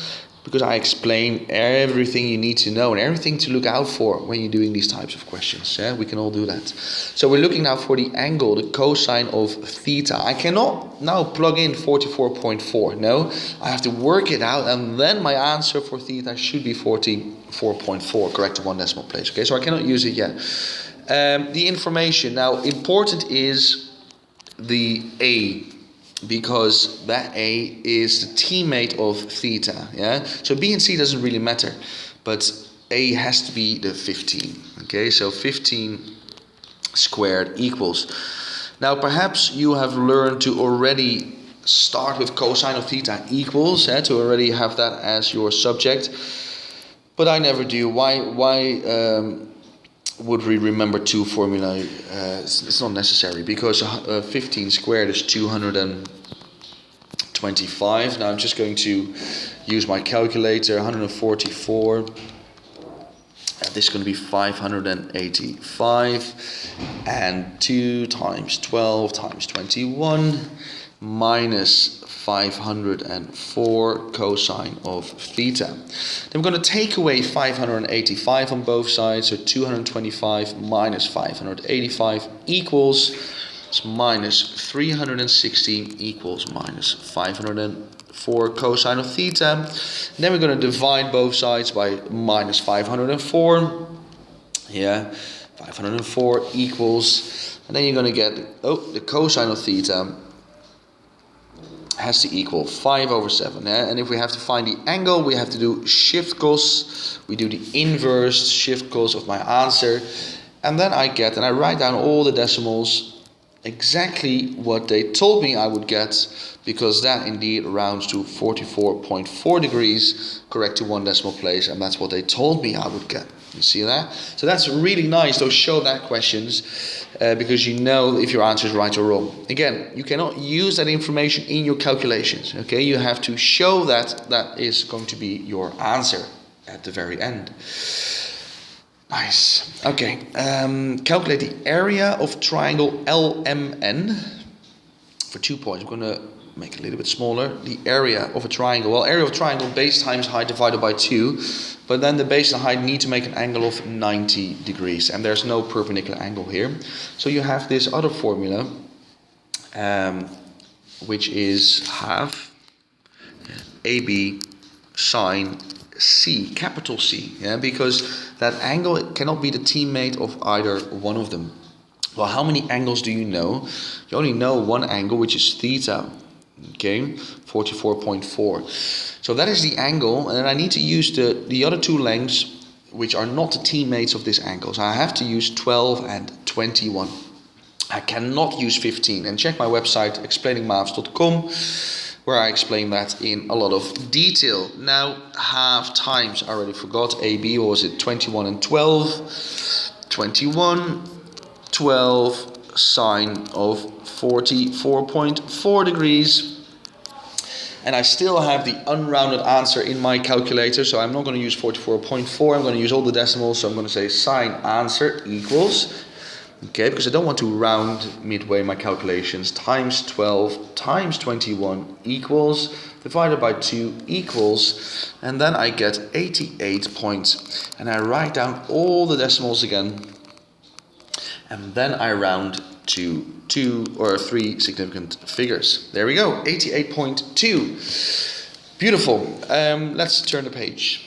because I explain everything you need to know and everything to look out for when you're doing these types of questions. We can all do that. So we're looking now for the angle, the cosine of theta. I cannot now plug in 44.4. No, I have to work it out, and then my answer for theta should be 44.4, correct to 1 decimal place. Okay, so I cannot use it yet. The information now, important is the A, because that A is the teammate of theta. So B and C doesn't really matter, but A has to be the 15. Okay, so 15 squared equals. Now perhaps you have learned to already start with cosine of theta equals, to already have that as your subject, but I never do. Why would we remember two formulae? It's not necessary, because 15 squared is 225. Now I'm just going to use my calculator. 144. This is going to be 585, and 2 times 12 times 21 minus 504 cosine of theta. Then we're going to take away 585 on both sides, so 225 minus 585 equals minus 360 equals minus 504 cosine of theta. And then we're going to divide both sides by minus 504. 504 equals, and then you're going to get, the cosine of theta has to equal 5 over 7. And if we have to find the angle, we have to do shift cos. We do the inverse shift cos of my answer. And then I write down all the decimals, exactly what they told me I would get, because that indeed rounds to 44.4 degrees, correct to one decimal place, and that's what they told me I would get. You see that? So that's really nice, those show that questions, because you know if your answer is right or wrong. Again, you cannot use that information in your calculations, okay? You have to show that that is going to be your answer at the very end. Nice. Okay, calculate the area of triangle LMN for 2 points. I'm going to make it a little bit smaller. The area of a triangle. Well, area of a triangle, base times height divided by 2. But then the base and height need to make an angle of 90 degrees. And there's no perpendicular angle here. So you have this other formula, which is half AB sine C, capital C, because that angle cannot be the teammate of either one of them. Well, how many angles do you know? You only know one angle, which is theta, okay, 44.4. So that is the angle, and then I need to use the other two lengths, which are not the teammates of this angle. So I have to use 12 and 21. I cannot use 15. And check my website, explainingmaths.com, where I explain that in a lot of detail. Now, half times, I already forgot, AB, or was it 21 and 12? 21, 12, sine of 44.4 degrees. And I still have the unrounded answer in my calculator, so I'm not going to use 44.4, I'm going to use all the decimals, so I'm going to say sine answer equals, okay, because I don't want to round midway my calculations, times 12 times 21 equals, divided by 2 equals, and then I get 88 points. And I write down all the decimals again, and then I round to 2 or 3 significant figures. There we go, 88.2. Beautiful. Let's turn the page.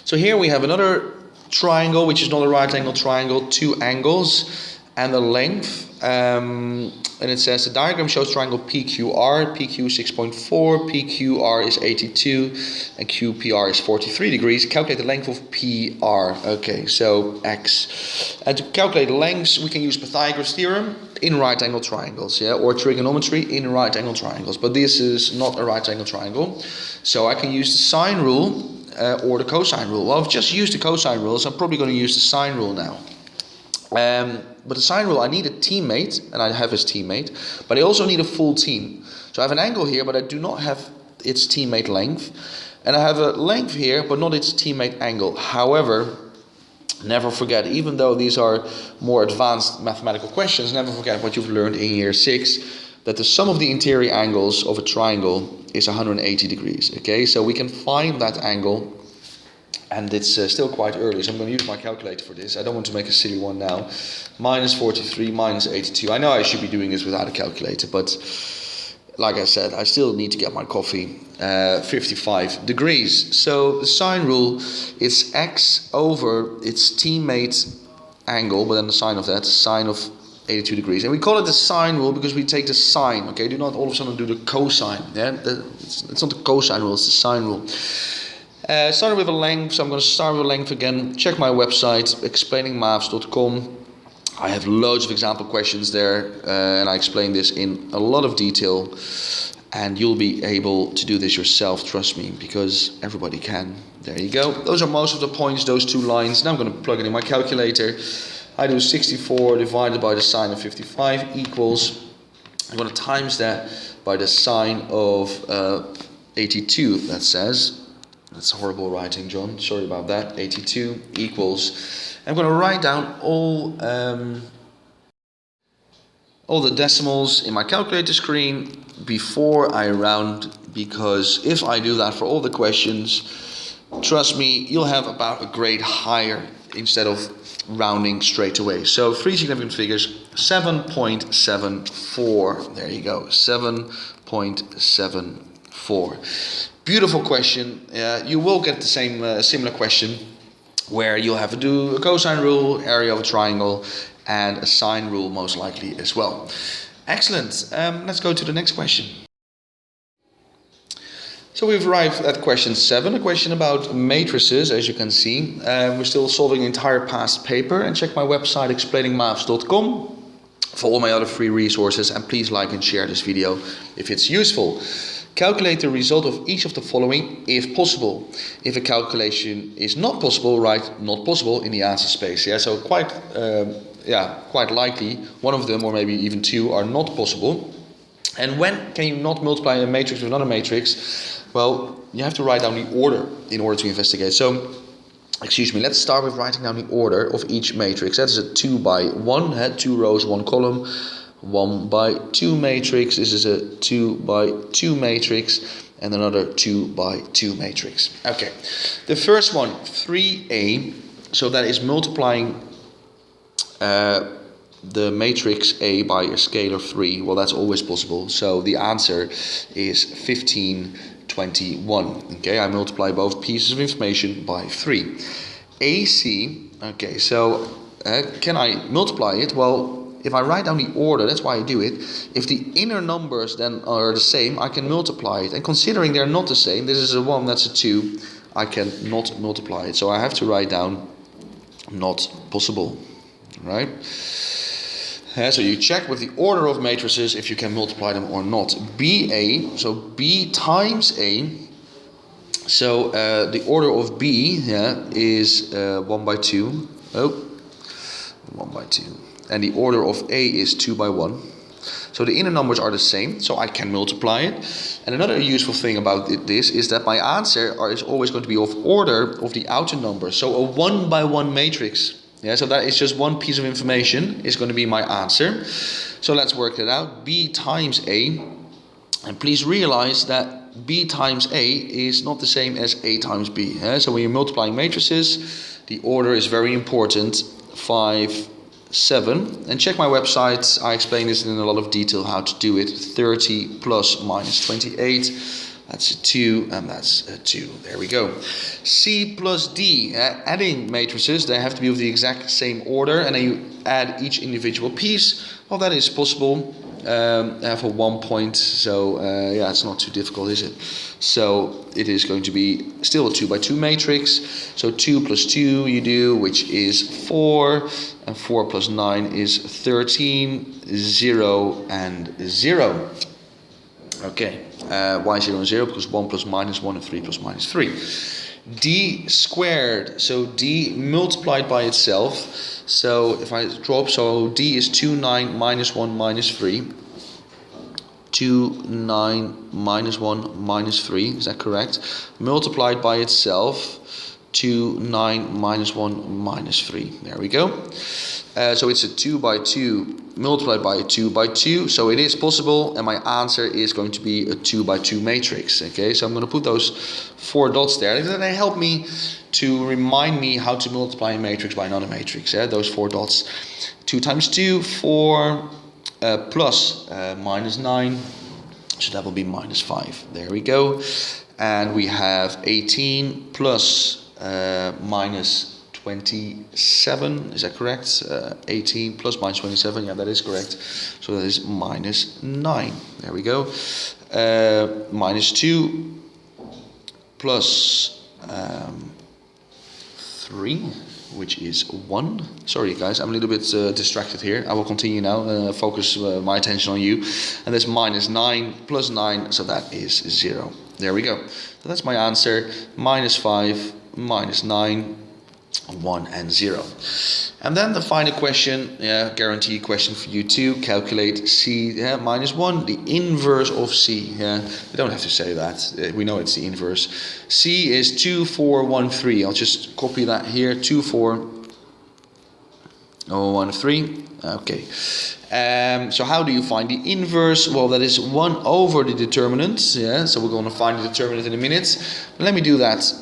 So here we have another triangle, which is not a right angle triangle, 2 angles and a length. And it says the diagram shows triangle PQR, PQ 6.4, PQR is 82, and QPR is 43 degrees. Calculate the length of PR. Okay, so X. And to calculate lengths, we can use Pythagoras theorem in right angle triangles, or trigonometry in right angle triangles. But this is not a right angle triangle, so I can use the sine rule or the cosine rule. Well, I've just used the cosine rule, so I'm probably going to use the sine rule now. But the sine rule, I need a teammate, and I have his teammate, but I also need a full team. So I have an angle here, but I do not have its teammate length. And I have a length here, but not its teammate angle. However, never forget, even though these are more advanced mathematical questions, never forget what you've learned in year 6, that the sum of the interior angles of a triangle is 180 degrees. Okay, so we can find that angle. And it's still quite early, so I'm going to use my calculator for this. I don't want to make a silly one now. Minus 43, minus 82. I know I should be doing this without a calculator, but like I said, I still need to get my coffee. 55 degrees. So the sine rule is x over its teammate angle, but then the sine of that, sine of 82 degrees. And we call it the sine rule because we take the sine, okay? Do not all of a sudden do the cosine. Yeah? It's not the cosine rule, it's the sine rule. Starting with a length, so I'm going to start with a length again. Check my website, explainingmaths.com. I have loads of example questions there, and I explain this in a lot of detail, and you'll be able to do this yourself, trust me, because everybody can. There you go. Those are most of the points, those 2 lines. Now I'm going to plug it in my calculator. I do 64 divided by the sine of 55 equals, I'm going to times that by the sine of 82, that says. That's horrible writing, John. Sorry about that. 82 equals. I'm going to write down all the decimals in my calculator screen before I round, because if I do that for all the questions, trust me, you'll have about a grade higher instead of rounding straight away. So 3 significant figures, 7.74. There you go, 7.74. Beautiful question. You will get the same similar question where you'll have to do a cosine rule, area of a triangle, and a sine rule most likely as well. Excellent. Let's go to the next question. So we've arrived at question 7, a question about matrices, as you can see. We're still solving the entire past paper, and check my website explainingmaths.com for all my other free resources, and please like and share this video if it's useful. Calculate the result of each of the following if possible. If a calculation is not possible, write not possible in the answer space. Yeah, so quite likely one of them, or maybe even 2, are not possible. And when can you not multiply a matrix with another matrix? Well, you have to write down the order in order to investigate. So, let's start with writing down the order of each matrix. That is a 2 by 1, 2 rows, 1 column. 1 by 2 matrix. This is a 2 by 2 matrix, and another 2 by 2 matrix. Okay, the first one, 3a, so that is multiplying the matrix A by a scalar 3. Well, that's always possible, so the answer is 1521. Okay, I multiply both pieces of information by 3. AC, okay, so can I multiply it? Well, if I write down the order, that's why I do it. If the inner numbers then are the same, I can multiply it. And considering they're not the same, this is a 1, that's a 2, I can not multiply it. So I have to write down not possible, right? So you check with the order of matrices if you can multiply them or not. BA, so B times A. So the order of B is 1 by 2. 1 by 2. And the order of A is 2 by 1. So the inner numbers are the same, so I can multiply it. And another useful thing about this is that my answer is always going to be of order of the outer numbers. So a 1 by 1 matrix. Yeah, so that is just one piece of information is going to be my answer. So let's work it out. B times A. And please realize that B times A is not the same as A times B. So when you're multiplying matrices, the order is very important. 5, 7, and check my website. I explain this in a lot of detail how to do it. 30 plus minus 28, that's a 2, and that's a 2. There we go. C plus D, adding matrices, they have to be of the exact same order, and then you add each individual piece. Well, that is possible for 1 point, so yeah, it's not too difficult, is it? So it is going to be still a 2 by 2 matrix. So 2 plus 2 you do, which is 4, and 4 plus 9 is 13, 0 and 0. Okay, why 0 and 0? Because 1 plus minus 1 and 3 plus minus 3. D squared, so D multiplied by itself. So if I drop, so D is 2, 9, minus 1, minus 3. 2, 9, minus 1, minus 3, is that correct? Multiplied by itself, 2, 9, minus 1, minus 3. There we go. So it's a 2 by 2 multiplied by a 2 by 2. So it is possible, and my answer is going to be a 2 by 2 matrix. Okay, so I'm going to put those 4 dots there. They help me to remind me how to multiply a matrix by another matrix. Those 4 dots. 2 times 2, 4, plus minus 9. So that will be minus 5. There we go. And we have 18 plus minus 27, is that correct? 18 plus minus 27, yeah, that is correct. So that is minus 9. There we go. Minus 2 plus 3. which is 1. Sorry guys, I'm a little bit distracted here. I will continue now, focus my attention on you. And there's minus 9 plus 9, so that is 0. There we go. So that's my answer, minus 5, minus 9, 1 and 0. And then the final question, guaranteed question for you too. Calculate C minus 1, the inverse of C. We don't have to say that. We know it's the inverse. C is 2, 4, 1, 3. I'll just copy that here. 2, 4, 1, 3. Okay. So how do you find the inverse? Well, that is 1 over the determinant. So we're going to find the determinant in a minute. But let me do that.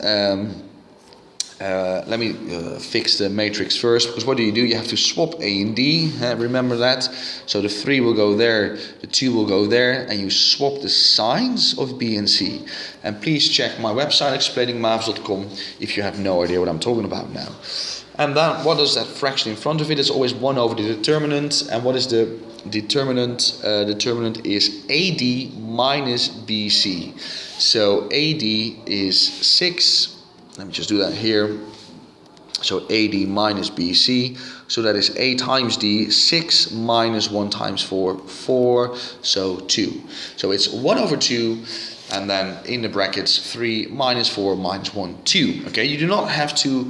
Let me fix the matrix first, because what do? You have to swap A and D, remember that? So the 3 will go there, the 2 will go there, and you swap the signs of B and C. And please check my website explainingmaths.com if you have no idea what I'm talking about now. And then what is that fraction in front of it? It's always 1 over the determinant. And what is the determinant? Determinant is AD minus BC. So AD is 6. Let me just do that here. So AD minus BC. So that is A times D, 6 minus 1 times 4, 4. So 2. So it's 1 over 2. And then in the brackets, 3 minus 4 minus 1, 2. Okay, you do not have to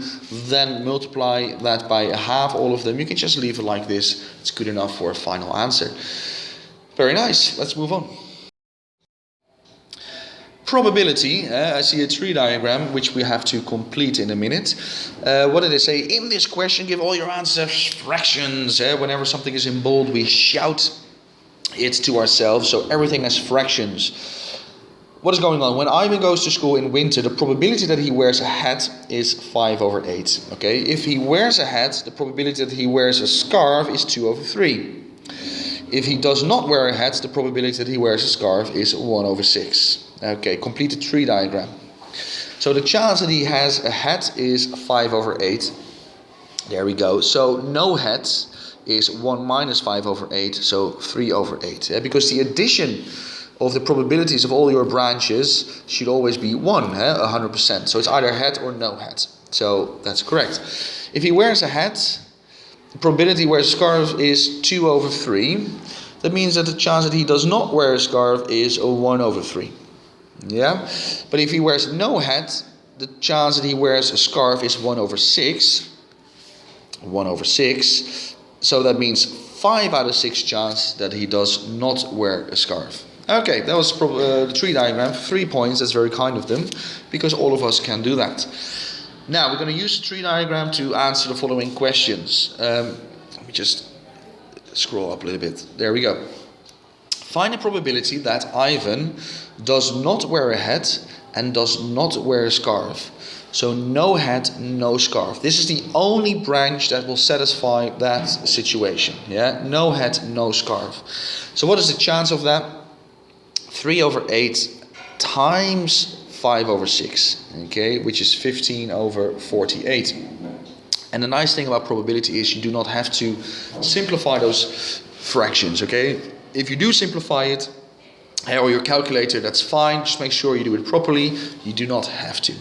then multiply that by a half, all of them. You can just leave it like this. It's good enough for a final answer. Very nice. Let's move on. Probability, I see a tree diagram which we have to complete in a minute. What did they say? In this question, give all your answers fractions. Whenever something is in bold, we shout it to ourselves. So everything has fractions. What is going on? When Ivan goes to school in winter, the probability that he wears a hat is 5 over 8. Okay? If he wears a hat, the probability that he wears a scarf is 2 over 3. If he does not wear a hat, the probability that he wears a scarf is 1 over 6. Okay, complete the tree diagram. So the chance that he has a hat is 5 over 8. There we go. So no hat is 1 minus 5 over 8, so 3 over 8. Because the addition of the probabilities of all your branches should always be 1, 100%. So it's either hat or no hat. So that's correct. If he wears a hat, the probability he wears a scarf is 2 over 3. That means that the chance that he does not wear a scarf is 1 over 3. Yeah, but if he wears no hat, the chance that he wears a scarf is 1 over 6. 1 over 6. So that means 5 out of 6 chance that he does not wear a scarf. Okay, that was the tree diagram. 3 points, that's very kind of them, because all of us can do that. Now, we're going to use the tree diagram to answer the following questions. Let me just scroll up a little bit. There we go. Find the probability that Ivan does not wear a hat and does not wear a scarf. So no hat, no scarf. This is the only branch that will satisfy that situation. Yeah, no hat, no scarf. So what is the chance of that? 3 over 8 times 5 over 6. Okay, which is 15 over 48. And the nice thing about probability is you do not have to simplify those fractions. Okay, if you do simplify it, or your calculator, that's fine. Just make sure you do it properly. You do not have to.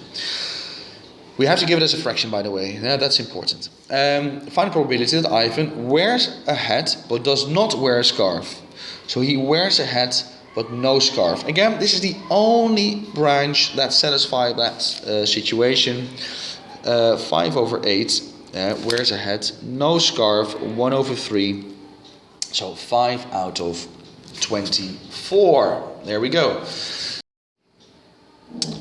We have to give it as a fraction, by the way. Yeah, that's important. Find the probability that Ivan wears a hat but does not wear a scarf. So he wears a hat but no scarf. Again, this is the only branch that satisfies that situation. 5 over 8 wears a hat, no scarf, 1 over 3. So 5 out of 24. There we go.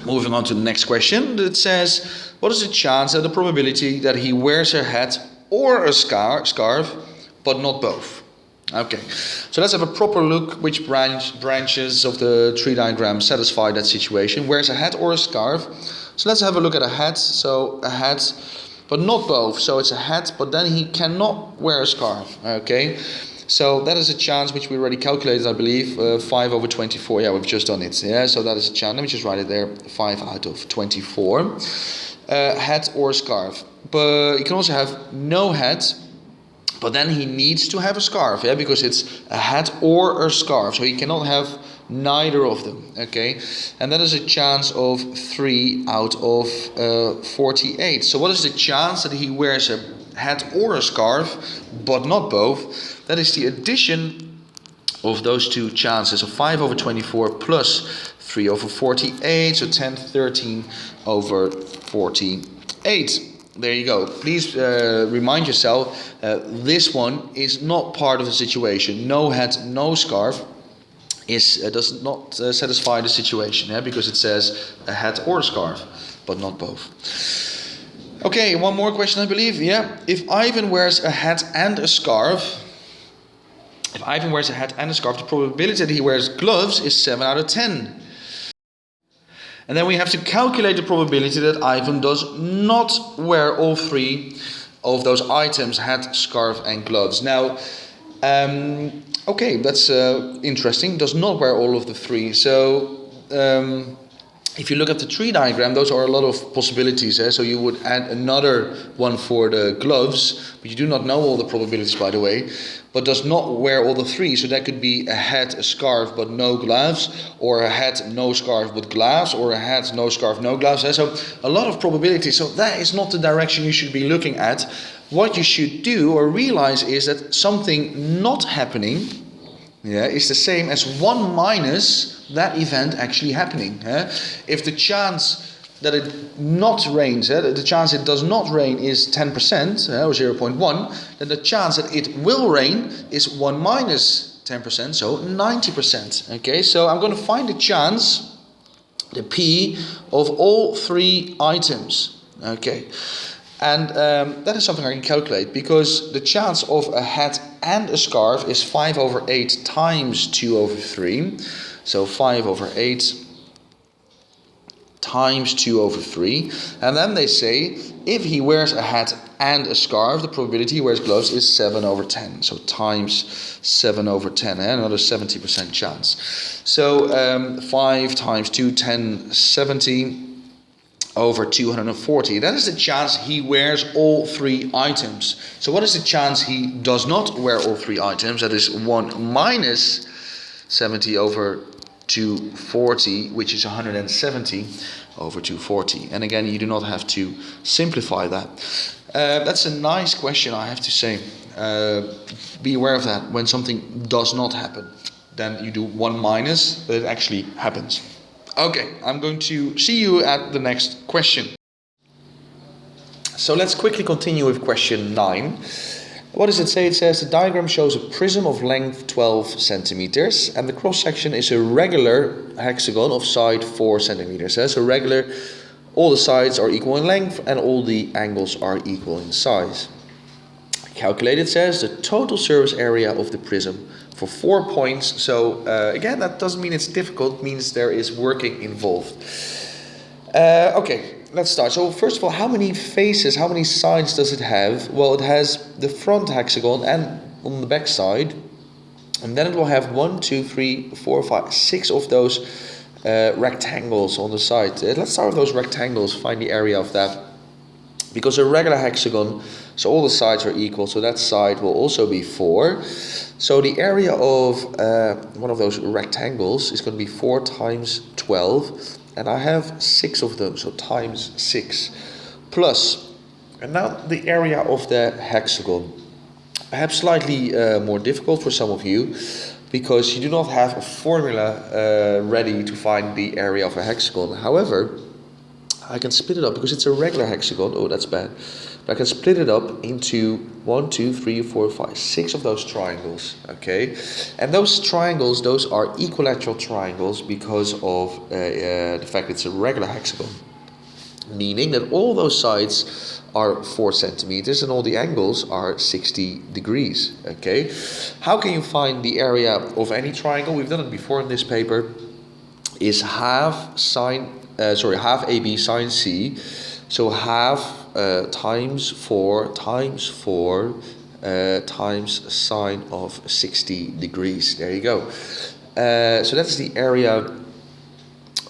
Moving on to the next question. It says, what is the chance that the probability that he wears a hat or a scarf, but not both? Okay, so let's have a proper look which branches of the tree diagram satisfy that situation. Wears a hat or a scarf. So let's have a look at a hat. So a hat, but not both. So it's a hat, but then he cannot wear a scarf. Okay. So that is a chance which we already calculated, I believe, 5 over 24. Yeah, we've just done it. Yeah, so that is a chance. Let me just write it there. 5 out of 24. Hat or scarf. But you can also have no hat, but then he needs to have a scarf. Yeah, because it's a hat or a scarf. So he cannot have neither of them, okay? And that is a chance of 3 out of 48. So what is the chance that he wears a hat or a scarf, but not both? That is the addition of those two chances. So 5 over 24 plus 3 over 48, so 10, 13 over 48. There you go. Please remind yourself, this one is not part of the situation. No hat, no scarf does not satisfy the situation, because it says a hat or a scarf, but not both. Okay, one more question, I believe. Yeah, if Ivan wears a hat and a scarf, the probability that he wears gloves is 7 out of 10. And then we have to calculate the probability that Ivan does not wear all three of those items, hat, scarf and gloves. Now, okay, that's interesting. Does not wear all of the three. So, if you look at the tree diagram, those are a lot of possibilities. So you would add another one for the gloves, but you do not know all the probabilities, by the way. But does not wear all the three. So that could be a hat, a scarf, but no gloves, or a hat, no scarf, but gloves, or a hat, no scarf, no gloves. So a lot of probabilities. So that is not the direction you should be looking at. What you should do or realize is that something not happening, is the same as 1 minus that event actually happening. If the chance that it not rains, the chance it does not rain is 10%, or 0.1, then the chance that it will rain is 1 minus 10%, so 90%. Okay, so I'm going to find the chance, the P, of all three items. Okay, and that is something I can calculate, because the chance of a hat and a scarf is 5 over 8 times 2 over 3. So 5 over 8 times 2 over 3. And then they say, if he wears a hat and a scarf, the probability he wears gloves is 7 over 10. So times 7 over 10, another 70% chance. So 5 times 2, 10, 70 over 240. That is the chance he wears all three items. So what is the chance he does not wear all three items? That is 1 minus 70 over 240, which is 170 over 240. And again, you do not have to simplify that. That's a nice question, I have to say. Be aware of that. When something does not happen, then you do 1 minus, but it actually happens. Okay, I'm going to see you at the next question. So let's quickly continue with question 9. What does it say? It says the diagram shows a prism of length 12 centimeters and the cross section is a regular hexagon of side 4 centimeters. So regular, all the sides are equal in length and all the angles are equal in size. Calculated says the total surface area of the prism for 4 points. So again, that doesn't mean it's difficult, it means there is working involved. Okay, let's start. So first of all, how many faces, how many sides does it have? Well, it has the front hexagon and on the back side, and then it will have 1, 2, 3, 4, 5, 6 of those rectangles on the side. Let's start with those rectangles, find the area of that. Because a regular hexagon, so all the sides are equal, so that side will also be 4. So the area of one of those rectangles is going to be 4 times 12, and I have 6 of them, so times 6. Plus, and now the area of the hexagon. Perhaps slightly more difficult for some of you, because you do not have a formula ready to find the area of a hexagon. However, I can split it up because it's a regular hexagon. Oh, that's bad. But I can split it up into 1, 2, 3, 4, 5, 6 of those triangles. Okay, and those triangles, those are equilateral triangles because of the fact it's a regular hexagon, meaning that all those sides are 4 centimeters and all the angles are 60 degrees. Okay, how can you find the area of any triangle? We've done it before in this paper. Is half half AB sine C, so half times 4 times 4 times sine of 60 degrees. There you go. So that's the area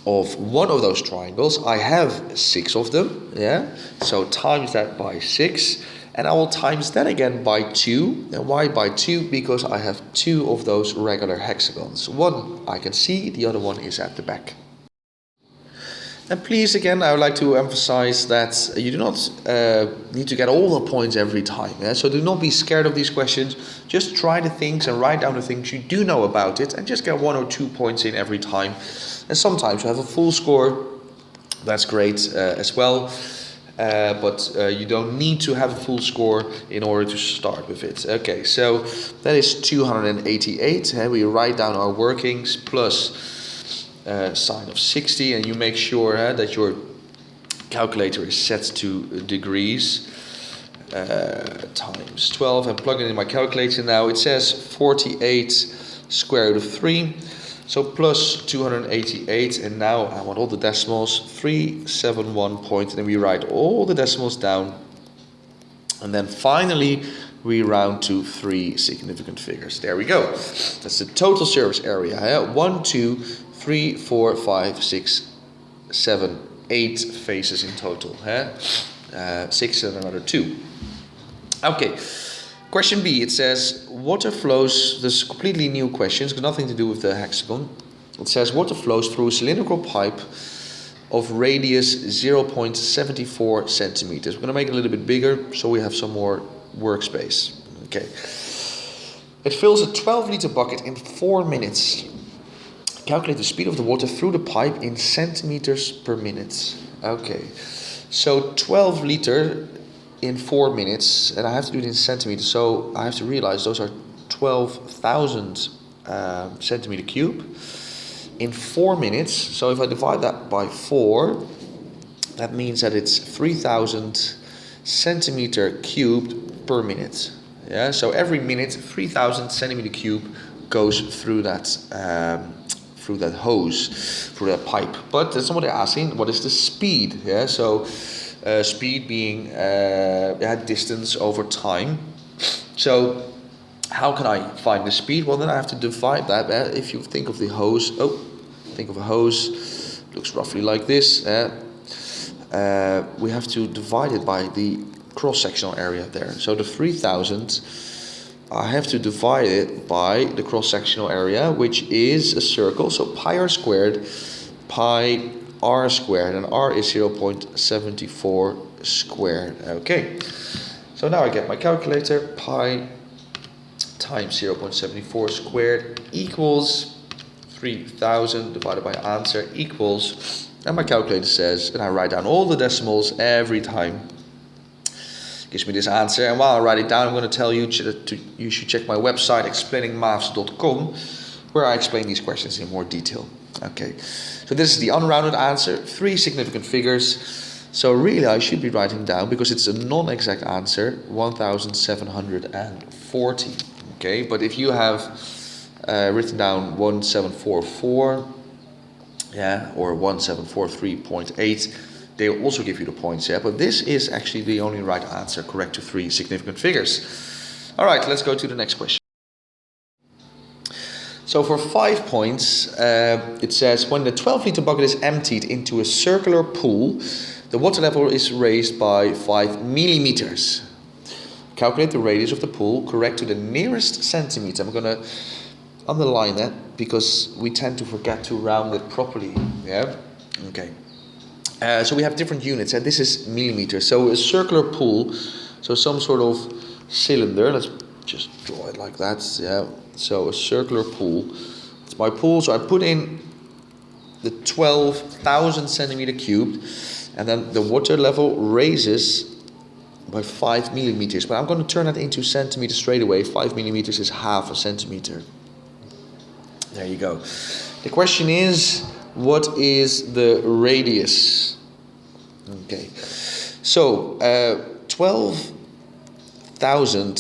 of one of those triangles. I have 6 of them, so times that by 6, And I will times that again by 2. And why by 2? Because I have 2 of those regular hexagons. One I can see, the other one is at the back. And please, again, I would like to emphasize that you do not need to get all the points every time. Yeah? So do not be scared of these questions. Just try the things and write down the things you do know about it and just get 1 or 2 points in every time. And sometimes you have a full score. That's great as well. But you don't need to have a full score in order to start with it. Okay, so that is 288. We write down our workings plus sine of 60, and you make sure that your calculator is set to degrees times 12, and plug it in my calculator now. It says 48 square root of 3, so plus 288, and now I want all the decimals, 371 point, and then we write all the decimals down, and then finally we round to 3 significant figures. There we go. That's the total surface area. 1, 2, 3, 4, 5, 6, 7, 8 faces in total. 6 and another 2. Okay. Question B, it says water flows. This is completely new question. It's got nothing to do with the hexagon. It says water flows through a cylindrical pipe of radius 0.74 centimeters. We're going to make it a little bit bigger so we have some more workspace. Okay. It fills a 12-liter bucket in 4 minutes. Calculate the speed of the water through the pipe in centimeters per minute. Okay, so 12 liter in 4 minutes, and I have to do it in centimeters, so I have to realize those are 12,000 centimeter cube in 4 minutes. So if I divide that by 4, that means that it's 3,000 centimeter cubed per minute. Yeah, so every minute 3,000 centimeter cube goes through that hose, through that pipe. But there's somebody asking, what is the speed? Yeah, so speed being distance over time. So how can I find the speed? Well, then I have to divide that. If you think of the hose, think of a hose, looks roughly like this. We have to divide it by the cross-sectional area there. So the 3,000, I have to divide it by the cross-sectional area, which is a circle, so pi r squared, pi r squared, and r is 0.74 squared. Okay, so now I get my calculator. Pi times 0.74 squared equals 3,000 divided by answer equals, and my calculator says, and I write down all the decimals every time, gives me this answer. And while I write it down, I'm going to tell you that you should check my website explainingmaths.com, where I explain these questions in more detail. Okay, so this is the unrounded answer, 3 significant figures. So really I should be writing down, because it's a non-exact answer, 1,740. Okay, but if you have written down 1744, or 1743.8, they will also give you the points, but this is actually the only right answer, correct to 3 significant figures. All right, let's go to the next question. So for 5 points, it says when the 12-liter bucket is emptied into a circular pool, the water level is raised by 5 millimeters. Calculate the radius of the pool, correct to the nearest centimeter. I'm going to underline that because we tend to forget to round it properly. Yeah. Okay. So we have different units, and this is millimeters. So a circular pool, so some sort of cylinder. Let's just draw it like that. Yeah. So a circular pool. It's my pool. So I put in the 12,000 centimeter cubed, and then the water level raises by 5 millimeters. But I'm going to turn that into centimeters straight away. 5 millimeters is half a centimeter. There you go. The question is, what is the radius? Okay, so 12,000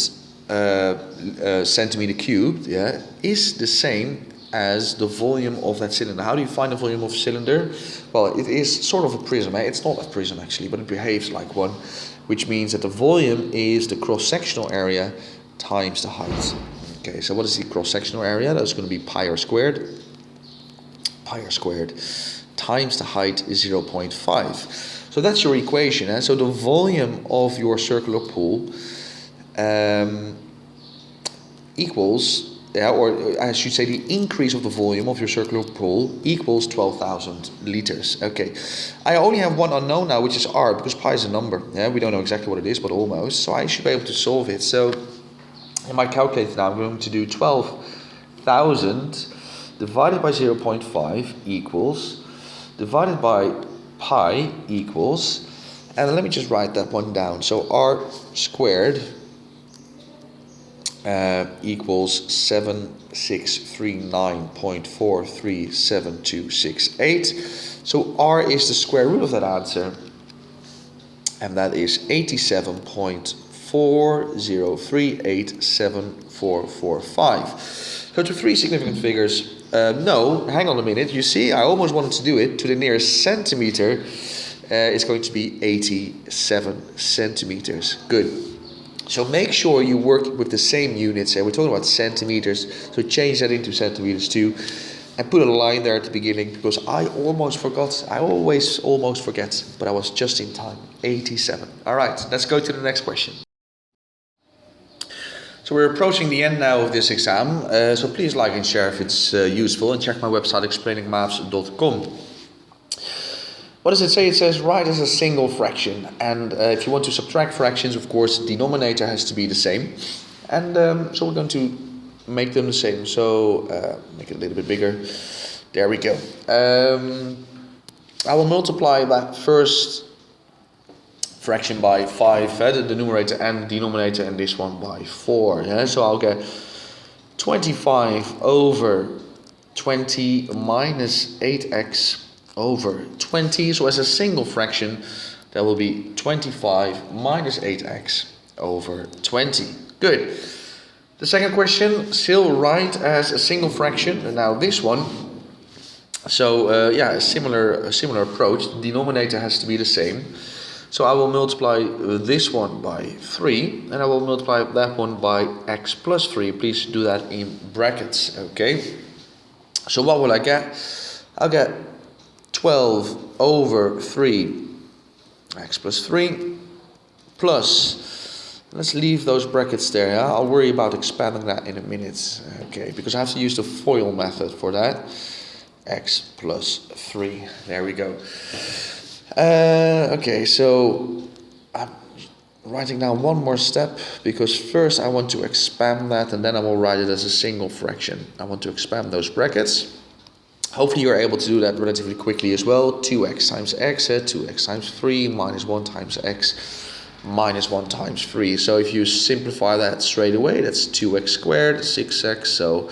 centimeter cubed, is the same as the volume of that cylinder. How do you find the volume of a cylinder? Well, it is sort of a prism. It's not a prism actually, but it behaves like one, which means that the volume is the cross-sectional area times the height. Okay, so what is the cross-sectional area? That's going to be pi r squared. Pi r squared times the height is 0.5. So that's your equation. Eh? So the volume of your circular pool equals, or I should say the increase of the volume of your circular pool equals 12,000 liters. Okay, I only have one unknown now, which is r, because pi is a number. Yeah, we don't know exactly what it is, but almost. So I should be able to solve it. So in my calculator now, I'm going to do 12,000 divided by 0.5 equals, divided by pi equals, and let me just write that one down. So r squared equals 7639.437268. So r is the square root of that answer, and that is 87.40387445. So to three significant figures. No, hang on a minute. You see, I almost wanted to do it to the nearest centimeter. It's going to be 87 centimeters. Good. So make sure you work with the same units. We're talking about centimeters, so change that into centimeters too. And put a line there at the beginning, because I almost forgot. I always almost forget, but I was just in time. 87. All right, let's go to the next question. So we're approaching the end now of this exam, so please like and share if it's useful, and check my website explainingmaths.com. What does it say? It says write as a single fraction, and if you want to subtract fractions, of course, the denominator has to be the same, and so we're going to make them the same. So make it a little bit bigger. There we go. I will multiply that first fraction by 5, the numerator and denominator, and this one by 4. Yeah? So I'll get 25 over 20 minus 8x over 20. So as a single fraction, that will be 25 minus 8x over 20. Good. The second question, still write as a single fraction. And now this one. So a similar approach. The denominator has to be the same. So I will multiply this one by 3, and I will multiply that one by x plus 3. Please do that in brackets, okay? So what will I get? I'll get 12 over 3 x plus 3 plus, let's leave those brackets there. Yeah? I'll worry about expanding that in a minute, okay? Because I have to use the FOIL method for that. X plus 3, there we go. Okay, so I'm writing down one more step, because first I want to expand that, and then I will write it as a single fraction. I want to expand those brackets. Hopefully you're able to do that relatively quickly as well. 2x times x, 2x times 3, minus 1 times x, minus 1 times 3. So if you simplify that straight away, that's 2x squared, 6x, so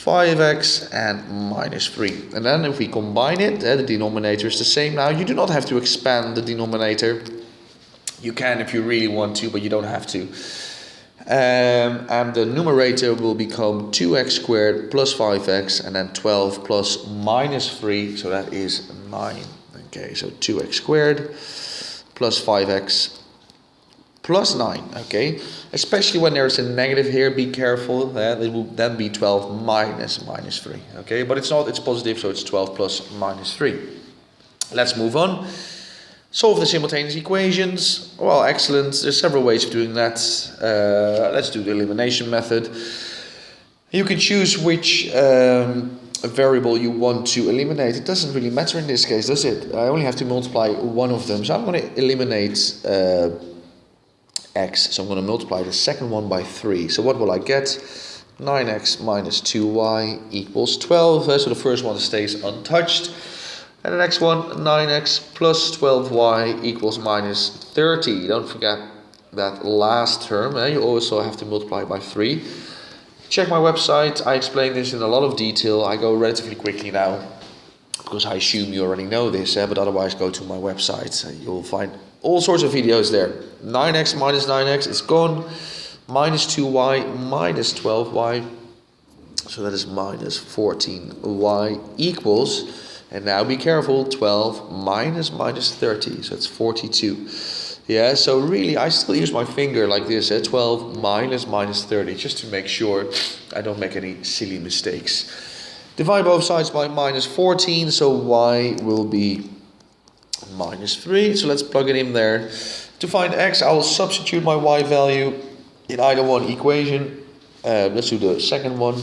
5x and minus 3. And then if we combine it, the denominator is the same. Now you do not have to expand the denominator. You can if you really want to, but you don't have to. And the numerator will become 2x squared plus 5x, and then 12 plus minus 3, so that is 9. Okay, so 2x squared plus 5x plus 9, okay? Especially when there's a negative here, be careful. It will then be 12 minus 3, okay? But it's not, it's positive, so it's 12 plus minus 3. Let's move on. Solve the simultaneous equations. Well, excellent. There's several ways of doing that. Let's do the elimination method. You can choose which variable you want to eliminate. It doesn't really matter in this case, does it? I only have to multiply one of them. So I'm going to eliminate x. So I'm going to multiply the second one by 3. So what will I get? 9x minus 2y equals 12. So the first one stays untouched. And the next one, 9x plus 12y equals minus 30. Don't forget that last term. You also have to multiply by 3. Check my website. I explain this in a lot of detail. I go relatively quickly now, because I assume you already know this. But otherwise, go to my website. You'll find all sorts of videos there. 9x minus 9x is gone. Minus 2y minus 12y. So that is minus 14y equals... And now be careful, 12 minus minus 30, so it's 42. Yeah, so really I still use my finger like this, 12 minus minus 30, just to make sure I don't make any silly mistakes. Divide both sides by minus 14, so y will be minus 3. So let's plug it in there. To find x, I will substitute my y value in either one equation. Let's do the second one.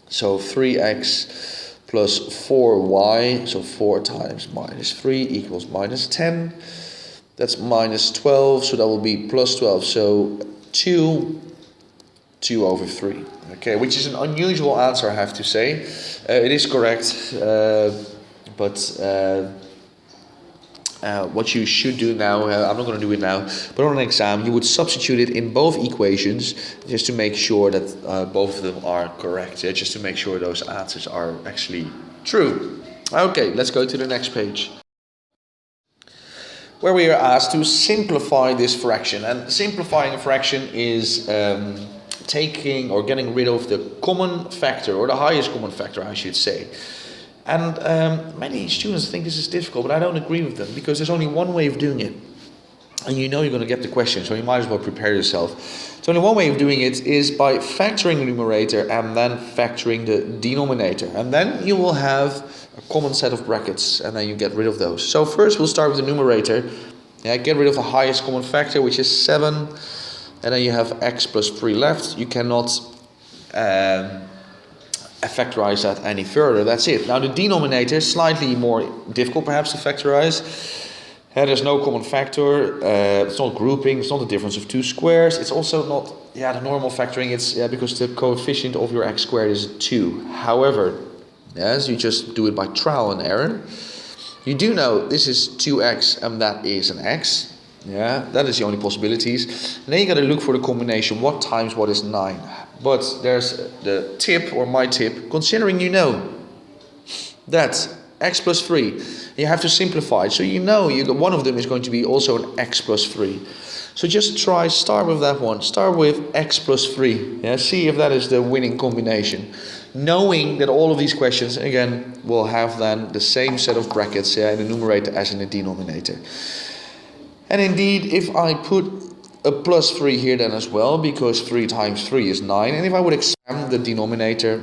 So 3x plus 4y, so 4 times minus 3 equals minus 10. That's minus 12, so that will be plus 12. So 2 over 3. Okay, which is an unusual answer, I have to say. It is correct, but what you should do now, I'm not going to do it now, but on an exam you would substitute it in both equations just to make sure that both of them are correct, just to make sure those answers are actually true. Okay, let's go to the next page, where we are asked to simplify this fraction. And simplifying a fraction is taking or getting rid of the common factor, or the highest common factor, I should say. And many students think this is difficult, but I don't agree with them, because there's only one way of doing it. And you know you're going to get the question, so you might as well prepare yourself. So only one way of doing it is by factoring the numerator and then factoring the denominator. And then you will have a common set of brackets, and then you get rid of those. So first we'll start with the numerator. Get rid of the highest common factor, which is 7. And then you have x plus 3 left. You cannot factorize that any further. That's it. Now the denominator is slightly more difficult perhaps to factorize. There's no common factor. It's not grouping. It's not the difference of two squares. It's also not the normal factoring. It's because the coefficient of your x squared is 2. However, yes, you just do it by trial and error. You do know this is 2x and that is an x. Yeah, that is the only possibilities. And then you got to look for the combination. What times what is 9? But there's the tip, or my tip, considering you know that x plus 3, you have to simplify it. So you know one of them is going to be also an x plus 3. So just start with that one. Start with x plus 3. Yeah, see if that is the winning combination. Knowing that all of these questions, again, will have then the same set of brackets in the numerator as in the denominator. And indeed, if I put a plus 3 here then as well, because 3 times 3 is 9. And if I would expand the denominator,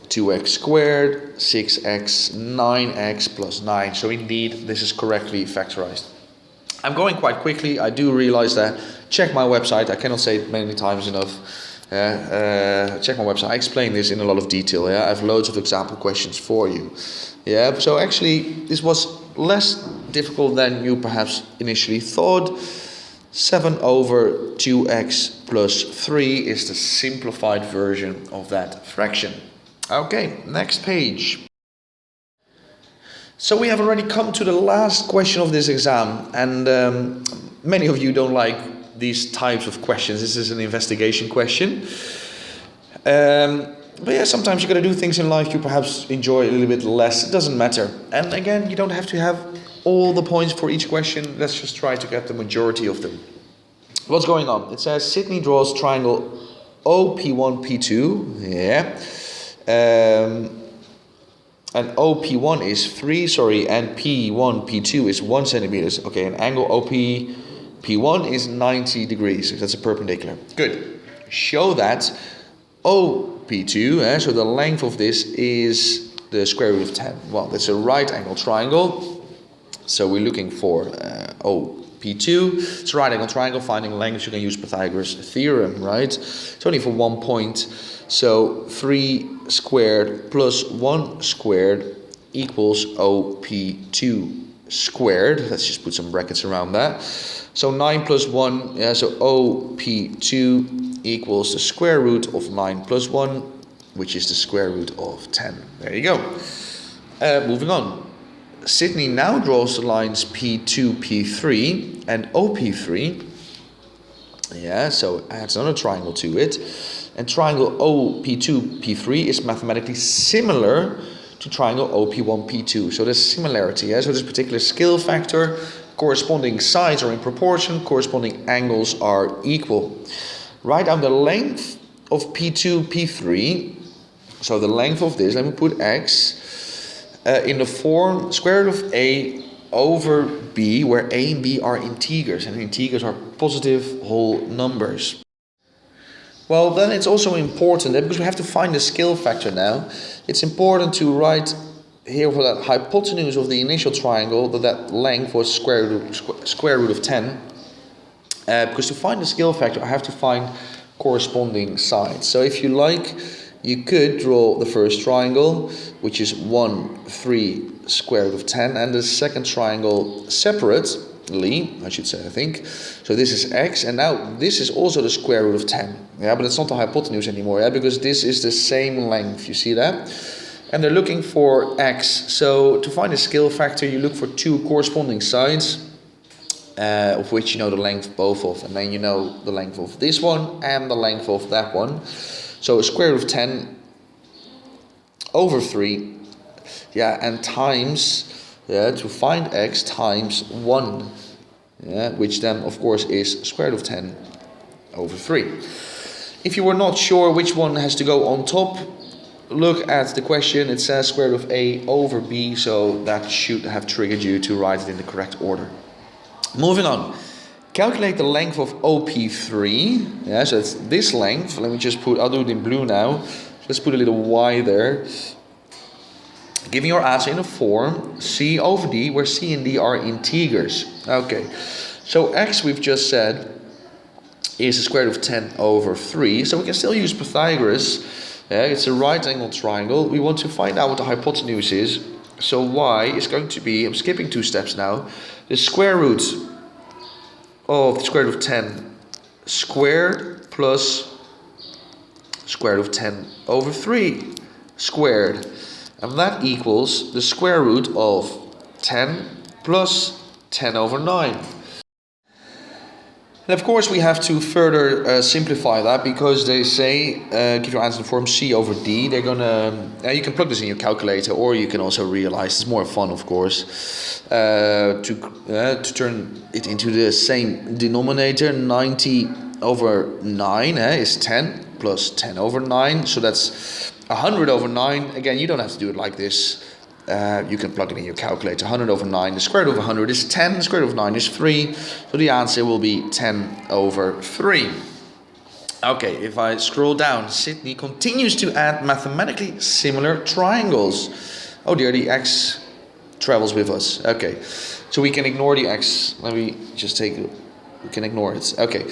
2x squared, 6x, 9x plus 9. So indeed, this is correctly factorized. I'm going quite quickly, I do realize that. Check my website, I cannot say it many times enough. Check my website, I explain this in a lot of detail. I have loads of example questions for you. So actually, this was less difficult than you perhaps initially thought. 7 over 2x plus 3 is the simplified version of that fraction. Okay, next page. So we have already come to the last question of this exam, and many of you don't like these types of questions. This is an investigation question. But sometimes you got to do things in life you perhaps enjoy a little bit less. It doesn't matter. And again, you don't have to have all the points for each question. Let's just try to get the majority of them. What's going on? It says Sydney draws triangle OP1, P2. And OP1 is 3, and P1, P2 is 1 centimeters. Okay, and angle OP1 is 90 degrees. That's a perpendicular. Good. Show that OP2, so the length of this is the square root of 10. Well, that's a right angle triangle. So we're looking for OP2. It's a right angle triangle. Finding length, you can use Pythagoras' theorem, right? It's only for 1 point. So 3 squared plus 1 squared equals OP2 squared. Let's just put some brackets around that. So 9 plus 1, so OP2 equals the square root of 9 plus 1, which is the square root of 10. There you go. Moving on. Sydney now draws the lines P2, P3 and OP3. So adds another triangle to it. And triangle OP2, P3 is mathematically similar to triangle OP1, P2. So there's similarity. So this particular scale factor, corresponding sides are in proportion, corresponding angles are equal. Write down the length of P2, P3. So the length of this, let me put x, in the form square root of a over b, where a and b are integers, and integers are positive whole numbers. Well, then it's also important that because we have to find the scale factor now, it's important to write here for that hypotenuse of the initial triangle, that length was square root of 10. Because to find the scale factor, I have to find corresponding sides. So if you like, you could draw the first triangle, which is 1, 3, square root of 10, and the second triangle separately, I should say, I think. So this is x, and now this is also the square root of 10. Yeah, but it's not the hypotenuse anymore, yeah, because this is the same length, you see that? And they're looking for x. So to find the scale factor, you look for two corresponding sides, of which you know the length both of, and then you know the length of this one and the length of that one. So a square root of 10 over 3, yeah, and times, yeah, to find x times 1, yeah, which then of course is square root of 10 over 3. If you were not sure which one has to go on top, look at the question. It says square root of a over b, so that should have triggered you to write it in the correct order. Moving on, calculate the length of OP3. Yeah, so it's this length. Let me just put, I'll do it in blue now. Let's put a little y there. Giving your answer in a form c over d, where c and d are integers. Okay, so x we've just said is the square root of 10 over 3. So we can still use Pythagoras. Yeah, it's a right angle triangle. We want to find out what the hypotenuse is. So y is going to be, I'm skipping 2 steps now, the square root of the square root of 10 squared plus square root of 10 over 3 squared. And that equals the square root of 10 plus 10 over 9. And of course we have to further simplify that, because they say give your answer in the form c over d. They're gonna you can plug this in your calculator, or you can also realize it's more fun, of course, to turn it into the same denominator. 90 over 9 is 10 plus 10 over 9, so that's 100 over 9. Again, you don't have to do it like this. You can plug it in your calculator. 100 over 9, the square root of 100 is 10, the square root of 9 is 3, so the answer will be 10 over 3. Okay, if I scroll down, Sydney continues to add mathematically similar triangles. Oh dear, the x travels with us. Okay, so we can ignore the x. Let me just take it. We can ignore it. Okay,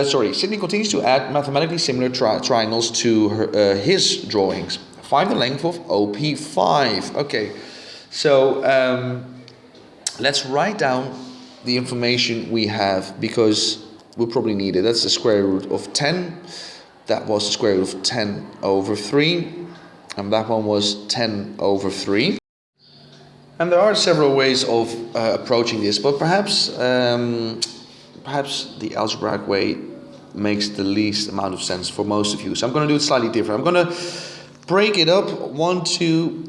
sorry. Sydney continues to add mathematically similar triangles to his drawings. Find the length of OP5. Okay, so let's write down the information we have, because we'll probably need it. That's the square root of 10. That was the square root of 10 over 3. And that one was 10 over 3. And there are several ways of approaching this, but perhaps the algebraic way makes the least amount of sense for most of you. So I'm going to do it slightly different. I'm going to break it up, 1, 2,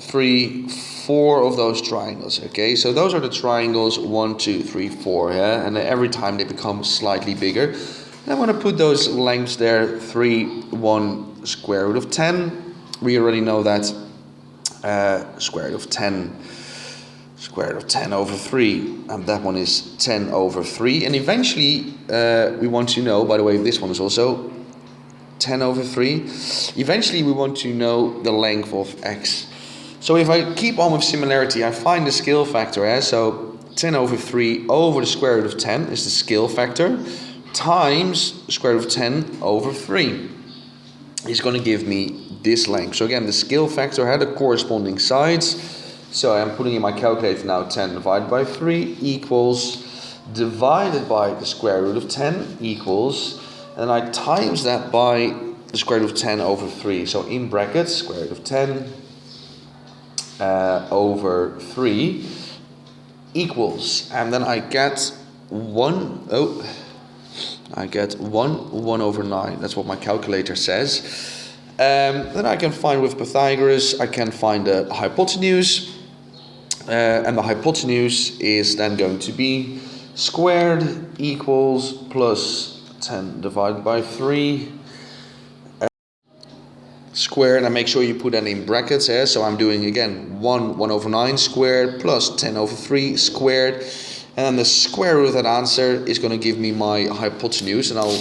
3, 4 of those triangles. Okay, so those are the triangles 1, 2, 3, 4. Yeah, and every time they become slightly bigger. And I'm going to put those lengths there. 3, 1, square root of 10. We already know that. Square root of 10. Square root of 10 over 3. And that one is 10 over 3. And eventually, we want to know. By the way, this one is also 10 over 3. Eventually we want to know the length of x. So if I keep on with similarity, I find the scale factor. So 10 over 3 over the square root of 10 is the scale factor, times the square root of 10 over 3 is going to give me this length. So again, the scale factor had the corresponding sides. So I'm putting in my calculator now. 10 divided by 3 equals, divided by the square root of 10 equals, and I times that by the square root of 10 over 3. So in brackets, square root of 10 over 3 equals, and then I get 1 over 9. That's what my calculator says. Then I can find with Pythagoras, I can find the hypotenuse, and the hypotenuse is then going to be squared equals plus 10 divided by 3 squared, and make sure you put that in brackets. So I'm doing again 1 over 9 squared plus 10 over 3 squared, and then the square root of that answer is going to give me my hypotenuse, and I'll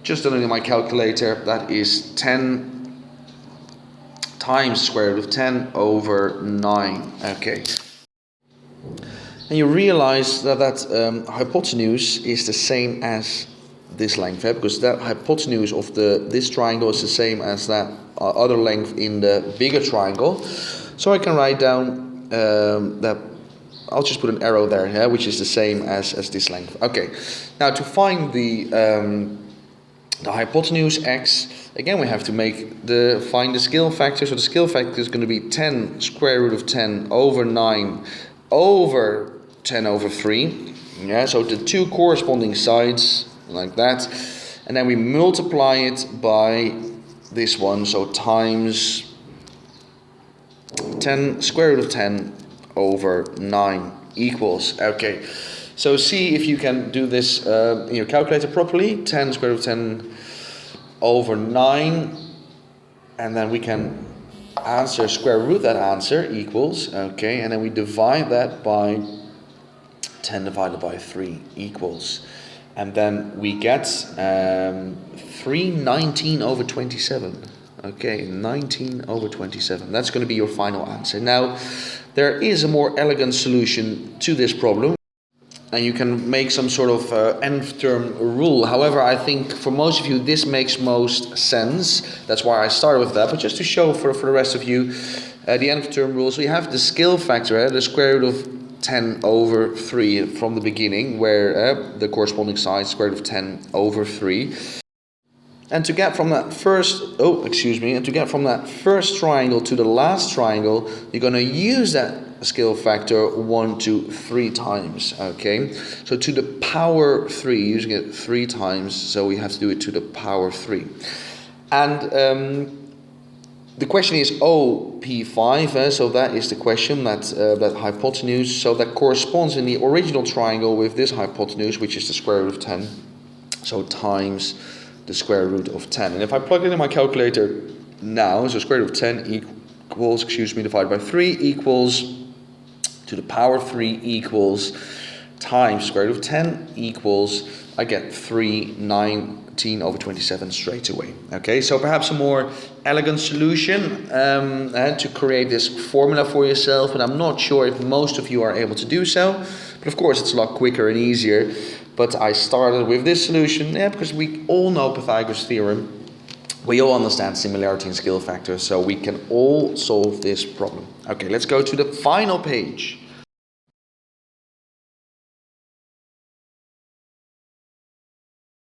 just do it in my calculator. That is 10 times square root of 10 over 9. Okay. And you realize that hypotenuse is the same as this length, because that hypotenuse of this triangle is the same as that other length in the bigger triangle. So I can write down that I'll just put an arrow there, yeah, which is the same as this length. Okay. Now to find the hypotenuse x, again we have to find the scale factor. So the scale factor is going to be 10 square root of 10 over 9 over 10 over 3. Yeah, so the two corresponding sides like that, and then we multiply it by this one, so times 10 square root of 10 over 9 equals. Okay, so see if you can do this in your calculator properly. 10 square root of 10 over 9, and then we can square root that answer equals, okay, and then we divide that by 10 divided by 3 equals, and then we get 319 over 27. Okay, 19 over 27. That's going to be your final answer. Now, there is a more elegant solution to this problem, and you can make some sort of nth term rule. However, I think for most of you this makes most sense. That's why I started with that. But just to show for the rest of you the nth term rule. So you have the scale factor, the square root of 10 over 3 from the beginning, where the corresponding side square root of 10 over 3. And to get from that first triangle to the last triangle, you're going to use that scale factor 1 to 3 times. Okay, so to the power 3, you're using it 3 times, so we have to do it to the power 3. And the question is OP5, so that is the question, that hypotenuse. So that corresponds in the original triangle with this hypotenuse, which is the square root of 10. So times the square root of 10. And if I plug it in my calculator now, so square root of 10 equals, divided by 3 equals, to the power 3 equals, times square root of 10 equals, I get 319 over 27 straight away. Okay, so perhaps a more elegant solution to create this formula for yourself, but I'm not sure if most of you are able to do so. But of course it's a lot quicker and easier. But I started with this solution, because we all know Pythagoras' theorem. We all understand similarity and scale factors, so we can all solve this problem. Okay, let's go to the final page.